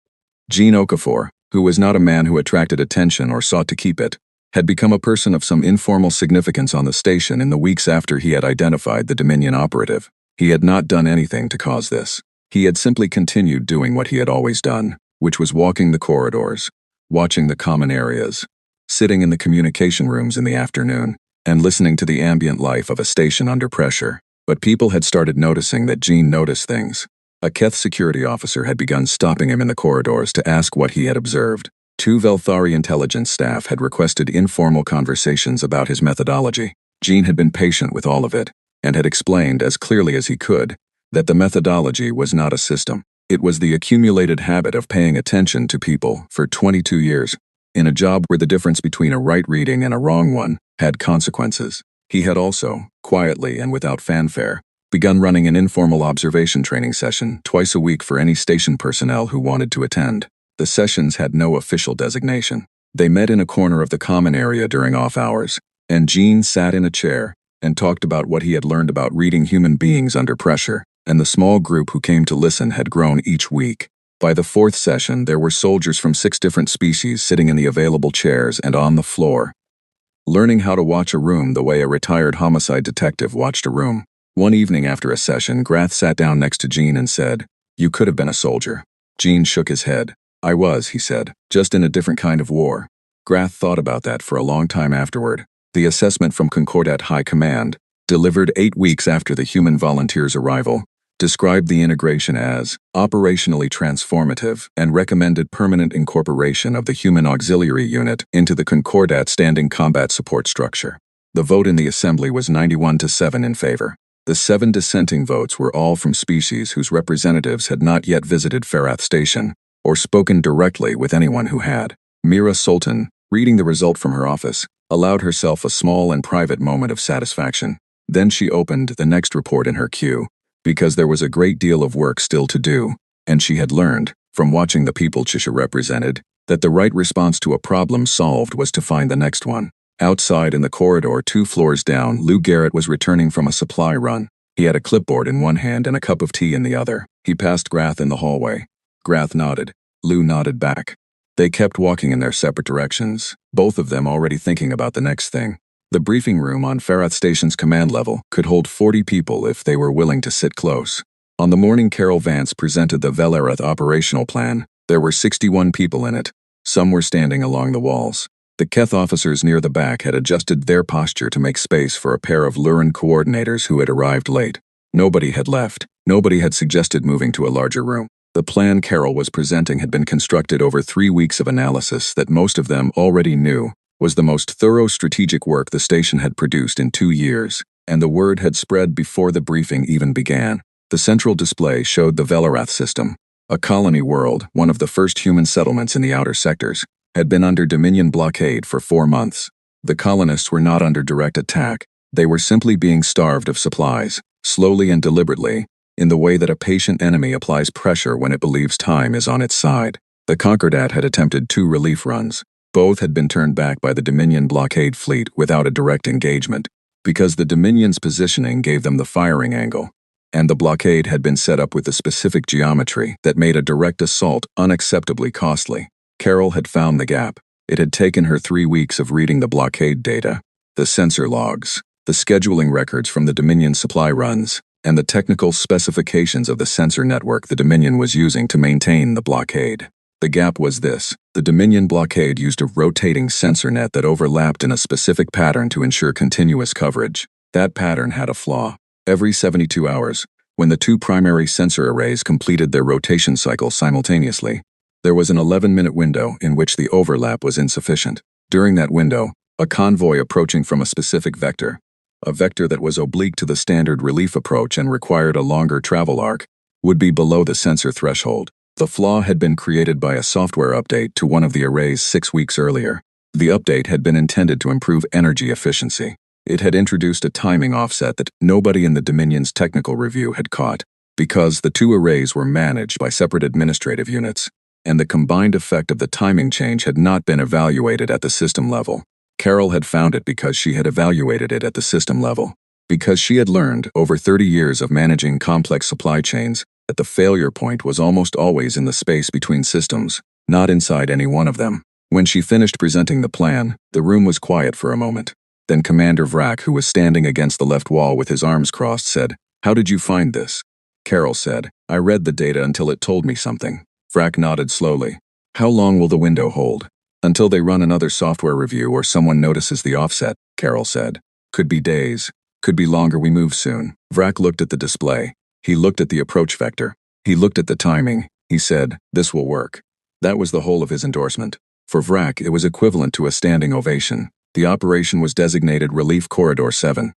Gene Okafor, who was not a man who attracted attention or sought to keep it, had become a person of some informal significance on the station in the weeks after he had identified the Dominion operative. He had not done anything to cause this. He had simply continued doing what he had always done, which was walking the corridors, watching the common areas, sitting in the communication rooms in the afternoon, and listening to the ambient life of a station under pressure. But people had started noticing that Gene noticed things. A Keth security officer had begun stopping him in the corridors to ask what he had observed. 2 Velthari intelligence staff had requested informal conversations about his methodology. Gene had been patient with all of it, and had explained as clearly as he could that the methodology was not a system. It was the accumulated habit of paying attention to people for 22 years, in a job where the difference between a right reading and a wrong one had consequences. He had also, quietly and without fanfare, begun running an informal observation training session twice a week for any station personnel who wanted to attend. The sessions had no official designation. They met in a corner of the common area during off hours, and Gene sat in a chair and talked about what he had learned about reading human beings under pressure, and the small group who came to listen had grown each week. By the 4th session, there were soldiers from 6 different species sitting in the available chairs and on the floor, learning how to watch a room the way a retired homicide detective watched a room. One evening after a session, Grath sat down next to Gene and said, "You could have been a soldier." Gene shook his head. "I was," he said, "just in a different kind of war." Grath thought about that for a long time afterward. The assessment from Concordat High Command, delivered 8 weeks after the human volunteers' arrival, described the integration as operationally transformative and recommended permanent incorporation of the human auxiliary unit into the Concordat standing combat support structure. The vote in the assembly was 91-7 in favor. The 7 dissenting votes were all from species whose representatives had not yet visited Ferath Station, or spoken directly with anyone who had. Mira Sultan, reading the result from her office, allowed herself a small and private moment of satisfaction. Then she opened the next report in her queue, because there was a great deal of work still to do, and she had learned, from watching the people Chisha represented, that the right response to a problem solved was to find the next one. Outside in the corridor 2 floors down, Lou Garrett was returning from a supply run. He had a clipboard in one hand and a cup of tea in the other. He passed Grath in the hallway. Grath nodded. Lou nodded back. They kept walking in their separate directions, both of them already thinking about the next thing. The briefing room on Ferath Station's command level could hold 40 people if they were willing to sit close. On the morning Carol Vance presented the Velereth operational plan, there were 61 people in it. Some were standing along the walls. The Keth officers near the back had adjusted their posture to make space for a pair of Lurin coordinators who had arrived late. Nobody had left. Nobody had suggested moving to a larger room. The plan Carol was presenting had been constructed over 3 weeks of analysis that most of them already knew was the most thorough strategic work the station had produced in 2 years, and the word had spread before the briefing even began. The central display showed the Velarath system, a colony world, one of the first human settlements in the outer sectors, had been under Dominion blockade for 4 months. The colonists were not under direct attack. They were simply being starved of supplies, slowly and deliberately, in the way that a patient enemy applies pressure when it believes time is on its side. The Concordat had attempted 2 relief runs. Both had been turned back by the Dominion blockade fleet without a direct engagement, because the Dominion's positioning gave them the firing angle, and the blockade had been set up with a specific geometry that made a direct assault unacceptably costly. Carol had found the gap. It had taken her 3 weeks of reading the blockade data, the sensor logs, the scheduling records from the Dominion supply runs, and the technical specifications of the sensor network the Dominion was using to maintain the blockade. The gap was this: the Dominion blockade used a rotating sensor net that overlapped in a specific pattern to ensure continuous coverage. That pattern had a flaw. Every 72 hours, when the 2 primary sensor arrays completed their rotation cycle simultaneously, there was an 11-minute window in which the overlap was insufficient. During that window, a convoy approaching from a specific vector, a vector that was oblique to the standard relief approach and required a longer travel arc, would be below the sensor threshold. The flaw had been created by a software update to one of the arrays 6 weeks earlier. The update had been intended to improve energy efficiency. It had introduced a timing offset that nobody in the Dominion's technical review had caught, because the 2 arrays were managed by separate administrative units, and the combined effect of the timing change had not been evaluated at the system level. Carol had found it because she had evaluated it at the system level, because she had learned, over 30 years of managing complex supply chains, that the failure point was almost always in the space between systems, not inside any one of them. When she finished presenting the plan, the room was quiet for a moment. Then Commander Vrak, who was standing against the left wall with his arms crossed, said, "How did you find this?" Carol said, "I read the data until it told me something." Vrak nodded slowly. "How long will the window hold?" "Until they run another software review or someone notices the offset," Carol said. "Could be days. Could be longer. We move soon." Vrak looked at the display. He looked at the approach vector. He looked at the timing. He said, "This will work." That was the whole of his endorsement. For Vrak, it was equivalent to a standing ovation. The operation was designated Relief Corridor 7.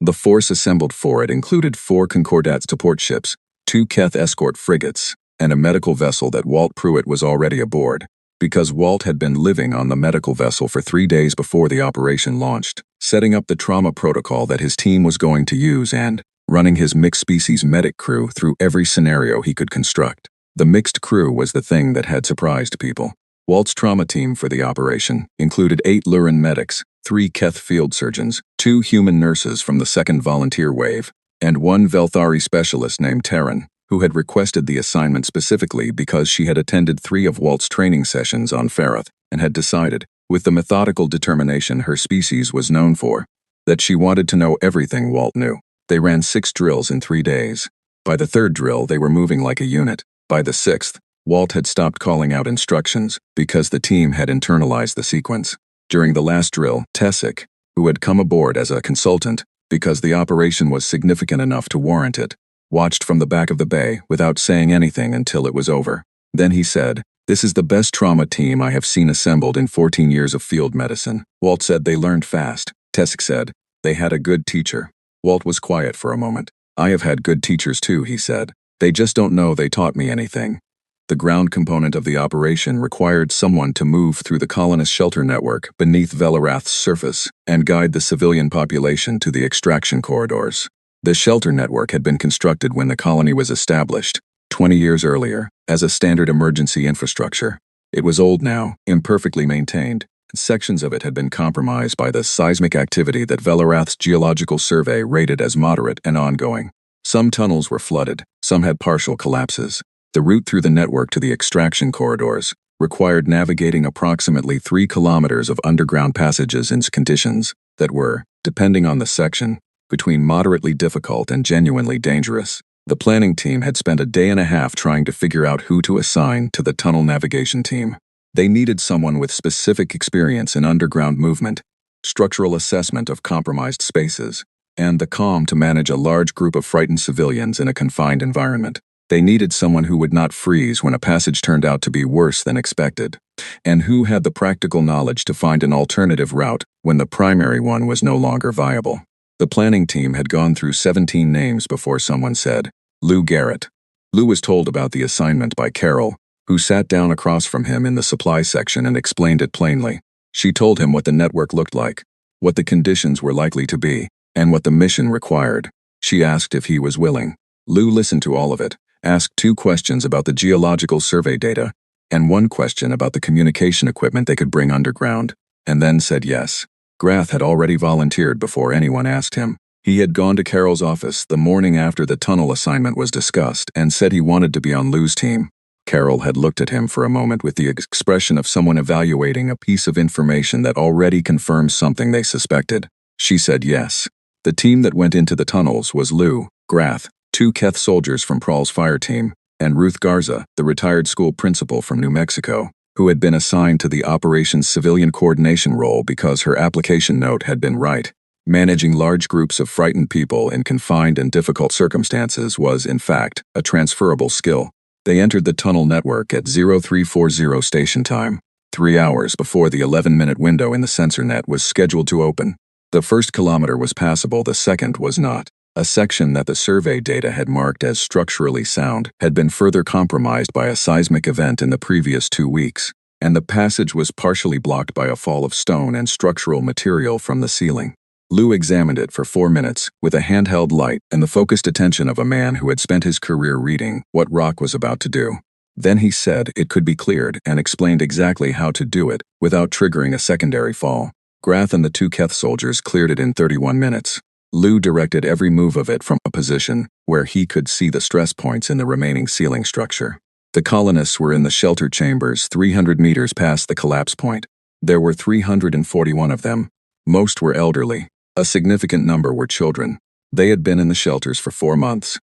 The force assembled for it included 4 Concordat support ships, 2 Keth escort frigates, and a medical vessel that Walt Pruitt was already aboard, because Walt had been living on the medical vessel for 3 days before the operation launched, setting up the trauma protocol that his team was going to use and running his mixed-species medic crew through every scenario he could construct. The mixed crew was the thing that had surprised people. Walt's trauma team for the operation included 8 Lurin medics, 3 Keth field surgeons, 2 human nurses from the 2nd volunteer wave, and 1 Velthari specialist named Terran, who had requested the assignment specifically because she had attended 3 of Walt's training sessions on Ferath and had decided, with the methodical determination her species was known for, that she wanted to know everything Walt knew. They ran 6 drills in 3 days. By the 3rd drill, they were moving like a unit. By the 6th, Walt had stopped calling out instructions because the team had internalized the sequence. During the last drill, Tessic, who had come aboard as a consultant because the operation was significant enough to warrant it, watched from the back of the bay without saying anything until it was over. Then he said, "This is the best trauma team I have seen assembled in 14 years of field medicine." Walt said they learned fast. Tessic said, "They had a good teacher." Walt was quiet for a moment. I have had good teachers too, he said. They just don't know they taught me anything. The ground component of the operation required someone to move through the colonist shelter network beneath Velarath's surface and guide the civilian population to the extraction corridors. The shelter network had been constructed when the colony was established, 20 years earlier, as a standard emergency infrastructure. It was old now, imperfectly maintained. Sections of it had been compromised by the seismic activity that Velarath's geological survey rated as moderate and ongoing. Some tunnels were flooded, some had partial collapses. The route through the network to the extraction corridors required navigating approximately 3 kilometers of underground passages in conditions that were, depending on the section, between moderately difficult and genuinely dangerous. The planning team had spent a day and a half trying to figure out who to assign to the tunnel navigation team. They needed someone with specific experience in underground movement, structural assessment of compromised spaces, and the calm to manage a large group of frightened civilians in a confined environment. They needed someone who would not freeze when a passage turned out to be worse than expected, and who had the practical knowledge to find an alternative route when the primary one was no longer viable. The planning team had gone through 17 names before someone said, Lou Garrett. Lou was told about the assignment by Carol, who sat down across from him in the supply section and explained it plainly. She told him what the network looked like, what the conditions were likely to be, and what the mission required. She asked if he was willing. Lou listened to all of it, asked 2 questions about the geological survey data, and 1 question about the communication equipment they could bring underground, and then said yes. Grath had already volunteered before anyone asked him. He had gone to Carol's office the morning after the tunnel assignment was discussed and said he wanted to be on Lou's team. Carol had looked at him for a moment with the expression of someone evaluating a piece of information that already confirms something they suspected. She said yes. The team that went into the tunnels was Lou, Grath, 2 Keth soldiers from Prahl's fire team, and Ruth Garza, the retired school principal from New Mexico, who had been assigned to the operations civilian coordination role because her application note had been right. Managing large groups of frightened people in confined and difficult circumstances was, in fact, a transferable skill. They entered the tunnel network at 0340 station time, 3 hours before the 11-minute window in the sensor net was scheduled to open. The first kilometer was passable, the second was not. A section that the survey data had marked as structurally sound had been further compromised by a seismic event in the previous 2 weeks, and the passage was partially blocked by a fall of stone and structural material from the ceiling. Lou examined it for 4 minutes with a handheld light and the focused attention of a man who had spent his career reading what rock was about to do. Then he said it could be cleared and explained exactly how to do it without triggering a secondary fall. Grath and the 2 Keth soldiers cleared it in 31 minutes. Lou directed every move of it from a position where he could see the stress points in the remaining ceiling structure. The colonists were in the shelter chambers 300 meters past the collapse point. There were 341 of them. Most were elderly. A significant number were children. They had been in the shelters for 4 months,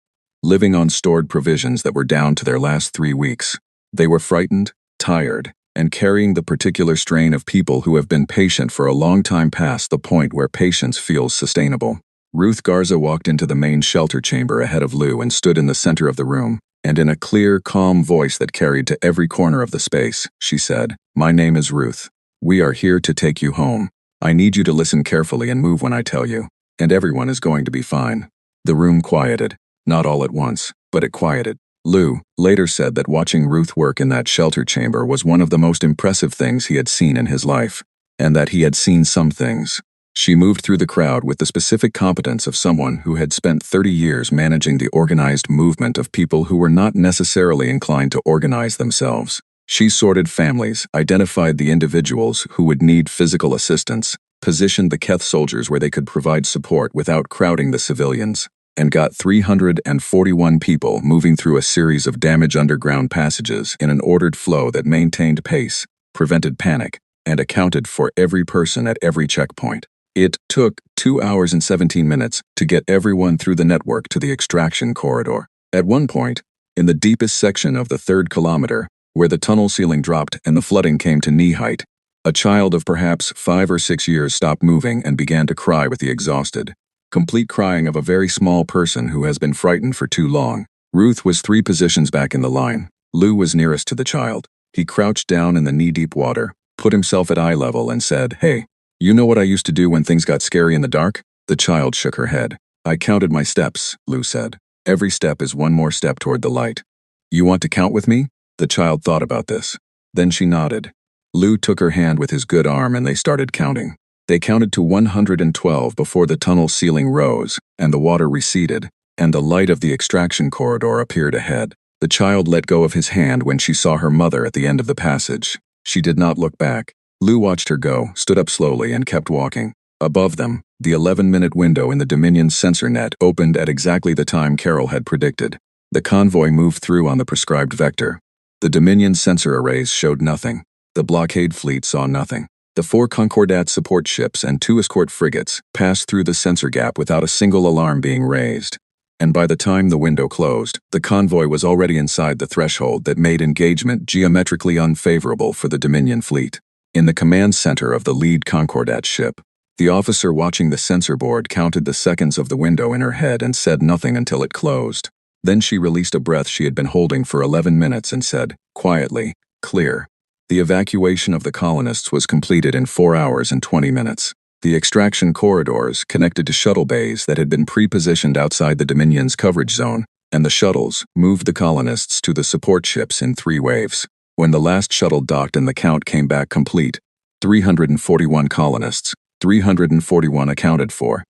living on stored provisions that were down to their last 3 weeks. They were frightened, tired, and carrying the particular strain of people who have been patient for a long time past the point where patience feels sustainable. Ruth Garza walked into the main shelter chamber ahead of Lou and stood in the center of the room, and in a clear, calm voice that carried to every corner of the space, she said, "My name is Ruth. We are here to take you home. I need you to listen carefully and move when I tell you, and everyone is going to be fine." The room quieted, not all at once, but it quieted. Lou later said that watching Ruth work in that shelter chamber was one of the most impressive things he had seen in his life, and that he had seen some things. She moved through the crowd with the specific competence of someone who had spent 30 years managing the organized movement of people who were not necessarily inclined to organize themselves. She sorted families, identified the individuals who would need physical assistance, positioned the Keth soldiers where they could provide support without crowding the civilians, and got 341 people moving through a series of damaged underground passages in an ordered flow that maintained pace, prevented panic, and accounted for every person at every checkpoint. It took 2 hours and 17 minutes to get everyone through the network to the extraction corridor. At one point, in the deepest section of the 3rd kilometer, where the tunnel ceiling dropped and the flooding came to knee height, a child of perhaps 5 or 6 years stopped moving and began to cry with the exhausted, complete crying of a very small person who has been frightened for too long. Ruth was 3 positions back in the line. Lou was nearest to the child. He crouched down in the knee-deep water, put himself at eye level and said, "Hey, you know what I used to do when things got scary in the dark?" The child shook her head. I counted my steps, Lou said. Every step is one more step toward the light. You want to count with me? The child thought about this. Then she nodded. Lou took her hand with his good arm and they started counting. They counted to 112 before the tunnel ceiling rose, and the water receded, and the light of the extraction corridor appeared ahead. The child let go of his hand when she saw her mother at the end of the passage. She did not look back. Lou watched her go, stood up slowly, and kept walking. Above them, the 11-minute window in the Dominion sensor net opened at exactly the time Carol had predicted. The convoy moved through on the prescribed vector. The Dominion sensor arrays showed nothing. The blockade fleet saw nothing. The 4 Concordat support ships and 2 escort frigates passed through the sensor gap without a single alarm being raised. And by the time the window closed, the convoy was already inside the threshold that made engagement geometrically unfavorable for the Dominion fleet. In the command center of the lead Concordat ship, the officer watching the sensor board counted the seconds of the window in her head and said nothing until it closed. Then she released a breath she had been holding for 11 minutes and said, quietly, "Clear." The evacuation of the colonists was completed in 4 hours and 20 minutes. The extraction corridors connected to shuttle bays that had been pre-positioned outside the Dominion's coverage zone, and the shuttles moved the colonists to the support ships in 3 waves. When the last shuttle docked and the count came back complete, 341 colonists, 341 accounted for.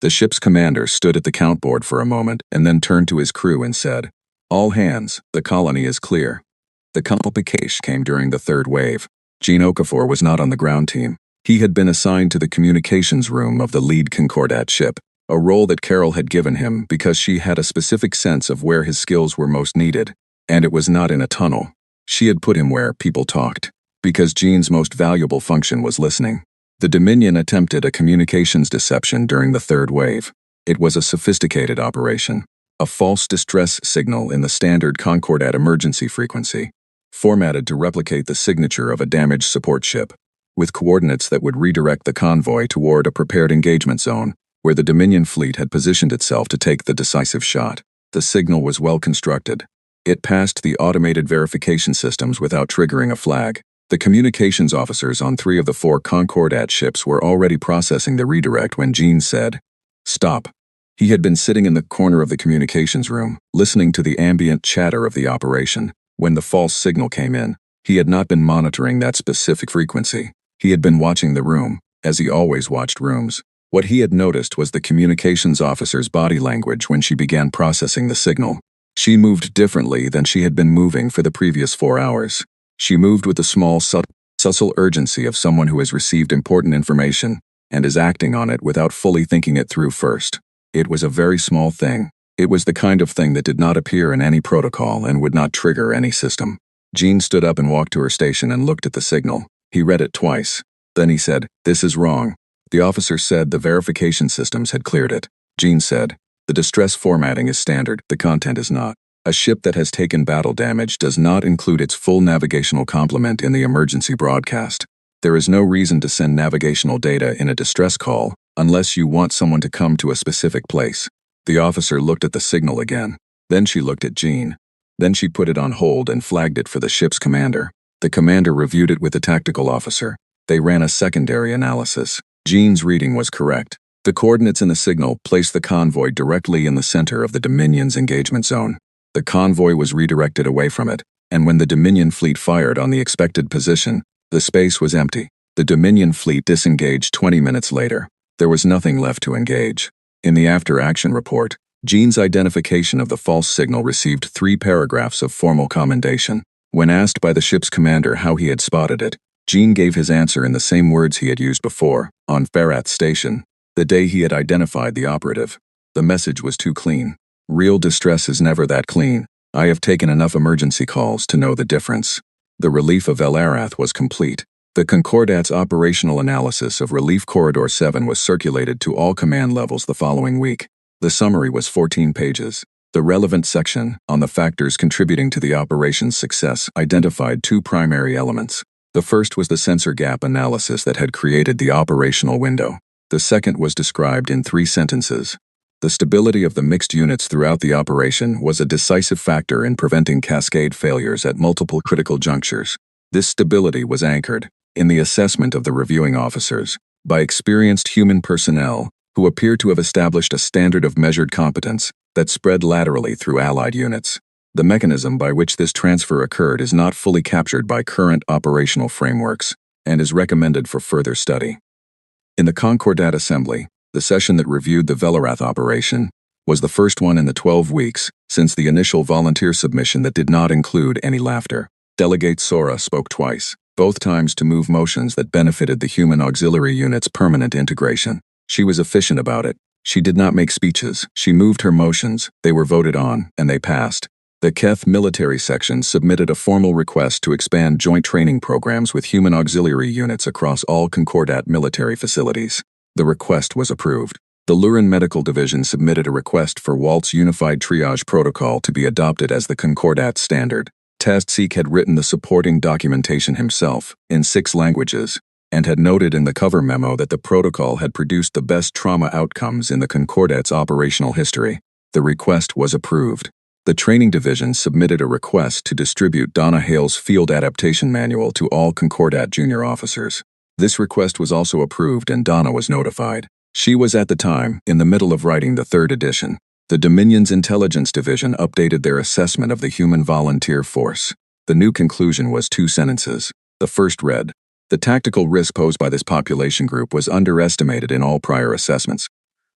The ship's commander stood at the count board for a moment and then turned to his crew and said, "All hands, the colony is clear." The complication came during the 3rd wave. Gene Okafor was not on the ground team. He had been assigned to the communications room of the lead Concordat ship, a role that Carol had given him because she had a specific sense of where his skills were most needed, and it was not in a tunnel. She had put him where people talked, because Gene's most valuable function was listening. The Dominion attempted a communications deception during the 3rd wave. It was a sophisticated operation, a false distress signal in the standard Concordat emergency frequency, formatted to replicate the signature of a damaged support ship, with coordinates that would redirect the convoy toward a prepared engagement zone, where the Dominion fleet had positioned itself to take the decisive shot. The signal was well constructed. It passed the automated verification systems without triggering a flag. The communications officers on 3 of the 4 Concordat ships were already processing the redirect when Gene said, "Stop." He had been sitting in the corner of the communications room, listening to the ambient chatter of the operation. When the false signal came in, he had not been monitoring that specific frequency. He had been watching the room, as he always watched rooms. What he had noticed was the communications officer's body language when she began processing the signal. She moved differently than she had been moving for the previous 4 hours. She moved with the small, subtle urgency of someone who has received important information and is acting on it without fully thinking it through first. It was a very small thing. It was the kind of thing that did not appear in any protocol and would not trigger any system. Jean stood up and walked to her station and looked at the signal. He read it twice. Then he said, "This is wrong." The officer said the verification systems had cleared it. Jean said, "The distress formatting is standard, the content is not. A ship that has taken battle damage does not include its full navigational complement in the emergency broadcast. There is no reason to send navigational data in a distress call unless you want someone to come to a specific place." The officer looked at the signal again. Then she looked at Jean. Then she put it on hold and flagged it for the ship's commander. The commander reviewed it with the tactical officer. They ran a secondary analysis. Jean's reading was correct. The coordinates in the signal placed the convoy directly in the center of the Dominion's engagement zone. The convoy was redirected away from it, and when the Dominion fleet fired on the expected position, the space was empty. The Dominion fleet disengaged 20 minutes later. There was nothing left to engage. In the after-action report, Jean's identification of the false signal received 3 paragraphs of formal commendation. When asked by the ship's commander how he had spotted it, Jean gave his answer in the same words he had used before, on Farath Station, the day he had identified the operative. The message was too clean. Real distress is never that clean. I have taken enough emergency calls to know the difference. The relief of El Arath was complete. The Concordat's operational analysis of Relief Corridor 7 was circulated to all command levels the following week. The summary was 14 pages. The relevant section, on the factors contributing to the operation's success, identified 2 primary elements. The first was the sensor gap analysis that had created the operational window. The second was described in 3 sentences. The stability of the mixed units throughout the operation was a decisive factor in preventing cascade failures at multiple critical junctures. This stability was anchored, in the assessment of the reviewing officers, by experienced human personnel who appear to have established a standard of measured competence that spread laterally through Allied units. The mechanism by which this transfer occurred is not fully captured by current operational frameworks and is recommended for further study. In the Concordat Assembly, the session that reviewed the Velarath operation was the first one in the 12 weeks since the initial volunteer submission that did not include any laughter. Delegate Sora spoke twice, both times to move motions that benefited the human auxiliary unit's permanent integration. She was efficient about it. She did not make speeches. She moved her motions, they were voted on, and they passed. The Keth military section submitted a formal request to expand joint training programs with human auxiliary units across all Concordat military facilities. The request was approved. The Lurin Medical Division submitted a request for Walt's Unified Triage Protocol to be adopted as the Concordat standard. Tastsek had written the supporting documentation himself, in 6 languages, and had noted in the cover memo that the protocol had produced the best trauma outcomes in the Concordat's operational history. The request was approved. The Training Division submitted a request to distribute Donna Hale's Field Adaptation Manual to all Concordat junior officers. This request was also approved and Donna was notified. She was at the time in the middle of writing the 3rd edition. The Dominion's Intelligence Division updated their assessment of the human volunteer force. The new conclusion was 2 sentences. The first read, "The tactical risk posed by this population group was underestimated in all prior assessments."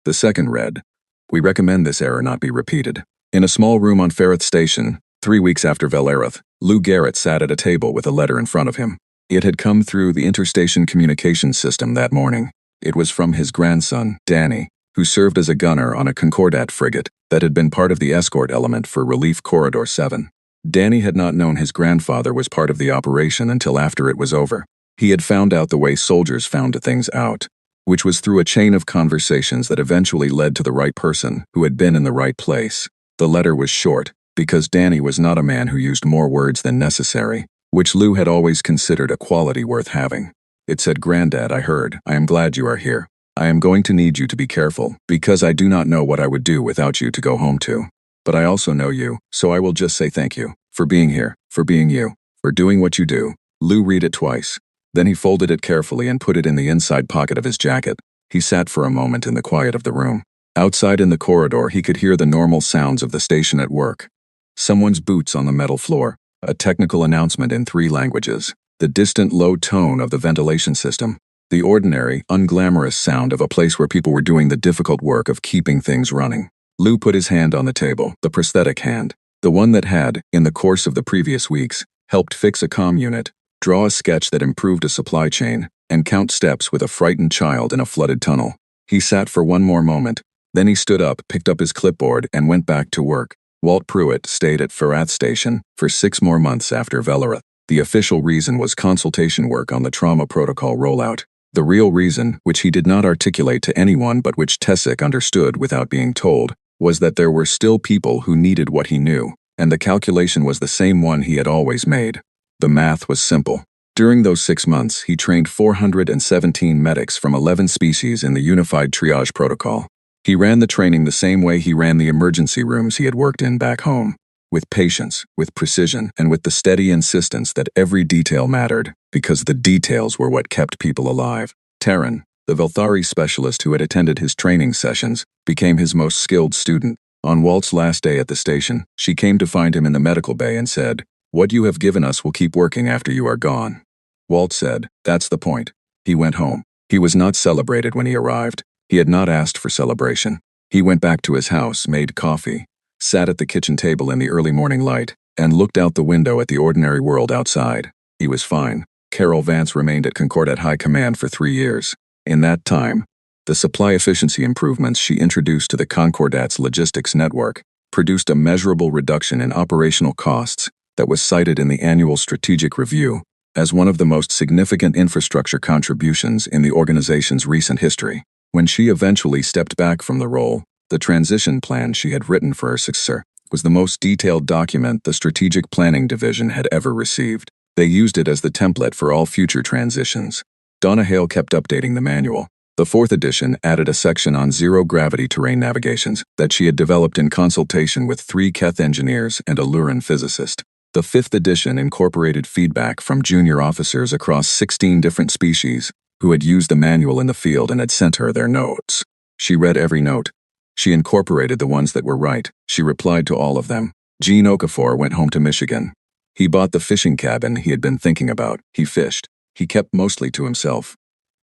The second read, "We recommend this error not be repeated." In a small room on Ferreth Station, 3 weeks after Velarath, Lou Garrett sat at a table with a letter in front of him. It had come through the interstation communications system that morning. It was from his grandson, Danny, who served as a gunner on a Concordat frigate that had been part of the escort element for Relief Corridor 7. Danny had not known his grandfather was part of the operation until after it was over. He had found out the way soldiers found things out, which was through a chain of conversations that eventually led to the right person who had been in the right place. The letter was short, because Danny was not a man who used more words than necessary, which Lou had always considered a quality worth having. It said, "Granddad, I heard. I am glad you are here. I am going to need you to be careful, because I do not know what I would do without you to go home to. But I also know you, so I will just say thank you, for being here, for being you, for doing what you do." Lou read it twice. Then he folded it carefully and put it in the inside pocket of his jacket. He sat for a moment in the quiet of the room. Outside in the corridor, he could hear the normal sounds of the station at work. Someone's boots on the metal floor, a technical announcement in 3 languages, the distant low tone of the ventilation system, the ordinary, unglamorous sound of a place where people were doing the difficult work of keeping things running. Lou put his hand on the table, the prosthetic hand, the one that had, in the course of the previous weeks, helped fix a comm unit, draw a sketch that improved a supply chain, and count steps with a frightened child in a flooded tunnel. He sat for one more moment. Then he stood up, picked up his clipboard, and went back to work. Walt Pruitt stayed at Ferreth Station for 6 more months after Velarath. The official reason was consultation work on the trauma protocol rollout. The real reason, which he did not articulate to anyone but which Tessic understood without being told, was that there were still people who needed what he knew, and the calculation was the same one he had always made. The math was simple. During those 6 months, he trained 417 medics from 11 species in the Unified Triage Protocol. He ran the training the same way he ran the emergency rooms he had worked in back home, with patience, with precision, and with the steady insistence that every detail mattered, because the details were what kept people alive. Taryn, the Velthari specialist who had attended his training sessions, became his most skilled student. On Walt's last day at the station, she came to find him in the medical bay and said, "What you have given us will keep working after you are gone." Walt said, "That's the point." He went home. He was not celebrated when he arrived. He had not asked for celebration. He went back to his house, made coffee, sat at the kitchen table in the early morning light, and looked out the window at the ordinary world outside. He was fine. Carol Vance remained at Concordat High Command for 3 years. In that time, the supply efficiency improvements she introduced to the Concordat's logistics network produced a measurable reduction in operational costs that was cited in the annual strategic review as one of the most significant infrastructure contributions in the organization's recent history. When she eventually stepped back from the role, the transition plan she had written for her successor was the most detailed document the Strategic Planning Division had ever received. They used it as the template for all future transitions. Donna Hale kept updating the manual. The 4th edition added a section on zero-gravity terrain navigations that she had developed in consultation with 3 Keth engineers and a Lurin physicist. The 5th edition incorporated feedback from junior officers across 16 different species who had used the manual in the field and had sent her their notes. She read every note. She incorporated the ones that were right. She replied to all of them. Gene Okafor went home to Michigan. He bought the fishing cabin he had been thinking about. He fished. He kept mostly to himself.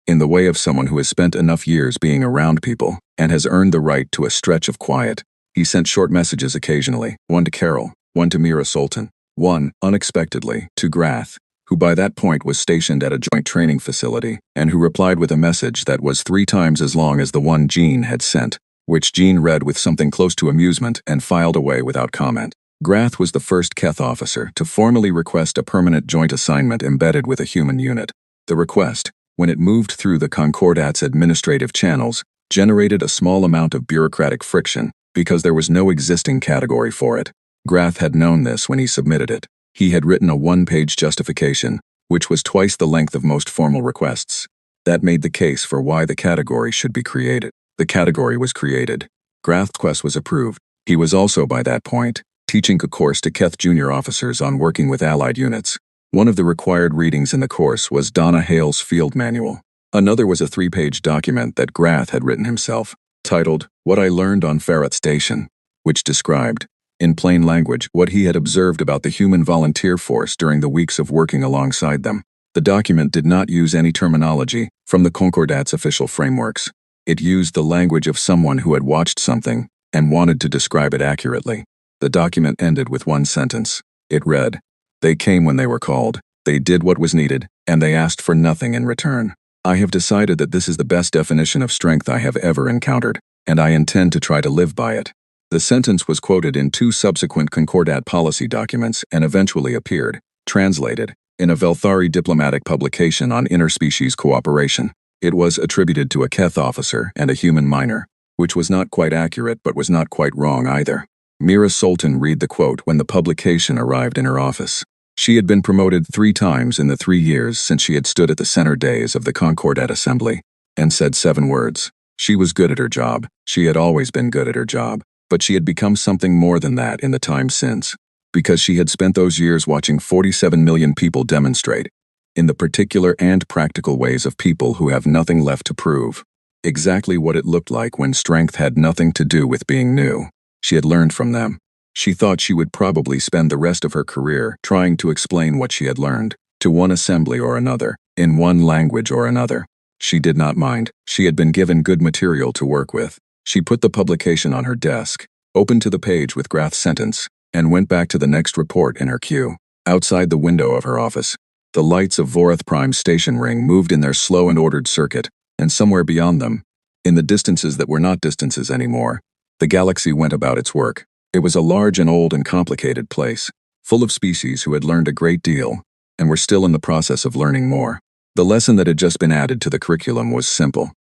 In the way of someone who has spent enough years being around people and has earned the right to a stretch of quiet, he sent short messages occasionally, one to Carol, one to Mira Sultan, one, unexpectedly, to Grath, who by that point was stationed at a joint training facility, and who replied with a message that was 3 times as long as the one Gene had sent, which Gene read with something close to amusement and filed away without comment. Grath was the first Keth officer to formally request a permanent joint assignment embedded with a human unit. The request, when it moved through the Concordat's administrative channels, generated a small amount of bureaucratic friction because there was no existing category for it. Grath had known this when he submitted it. He had written a 1-page justification, which was twice the length of most formal requests. That made the case for why the category should be created. The category was created. Grath's request was approved. He was also, by that point, teaching a course to Keth junior officers on working with Allied units. One of the required readings in the course was Donna Hale's field manual. Another was a 3-page document that Grath had written himself, titled, What I Learned on Farratt Station, which described, in plain language, what he had observed about the human volunteer force during the weeks of working alongside them. The document did not use any terminology from the Concordat's official frameworks. It used the language of someone who had watched something and wanted to describe it accurately. The document ended with one sentence. It read, They came when they were called, they did what was needed, and they asked for nothing in return. I have decided that this is the best definition of strength I have ever encountered, and I intend to try to live by it. The sentence was quoted in 2 subsequent Concordat policy documents and eventually appeared, translated, in a Velthari diplomatic publication on interspecies cooperation. It was attributed to a Keth officer and a human minor, which was not quite accurate but was not quite wrong either. Mira Sultan read the quote when the publication arrived in her office. She had been promoted 3 times in the 3 years since she had stood at the center days of the Concordat Assembly, and said 7 words. She was good at her job. She had always been good at her job, but she had become something more than that in the time since, because she had spent those years watching 47 million people demonstrate, in the particular and practical ways of people who have nothing left to prove, exactly what it looked like when strength had nothing to do with being new. She had learned from them. She thought she would probably spend the rest of her career trying to explain what she had learned, to one assembly or another, in one language or another. She did not mind. She had been given good material to work with. She put the publication on her desk, opened to the page with Grath's sentence, and went back to the next report in her queue. Outside the window of her office, the lights of Vorath Prime's station ring moved in their slow and ordered circuit, and somewhere beyond them, in the distances that were not distances anymore, the galaxy went about its work. It was a large and old and complicated place, full of species who had learned a great deal, and were still in the process of learning more. The lesson that had just been added to the curriculum was simple.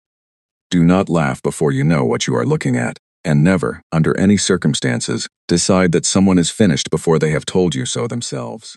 Do not laugh before you know what you are looking at, and never, under any circumstances, decide that someone is finished before they have told you so themselves.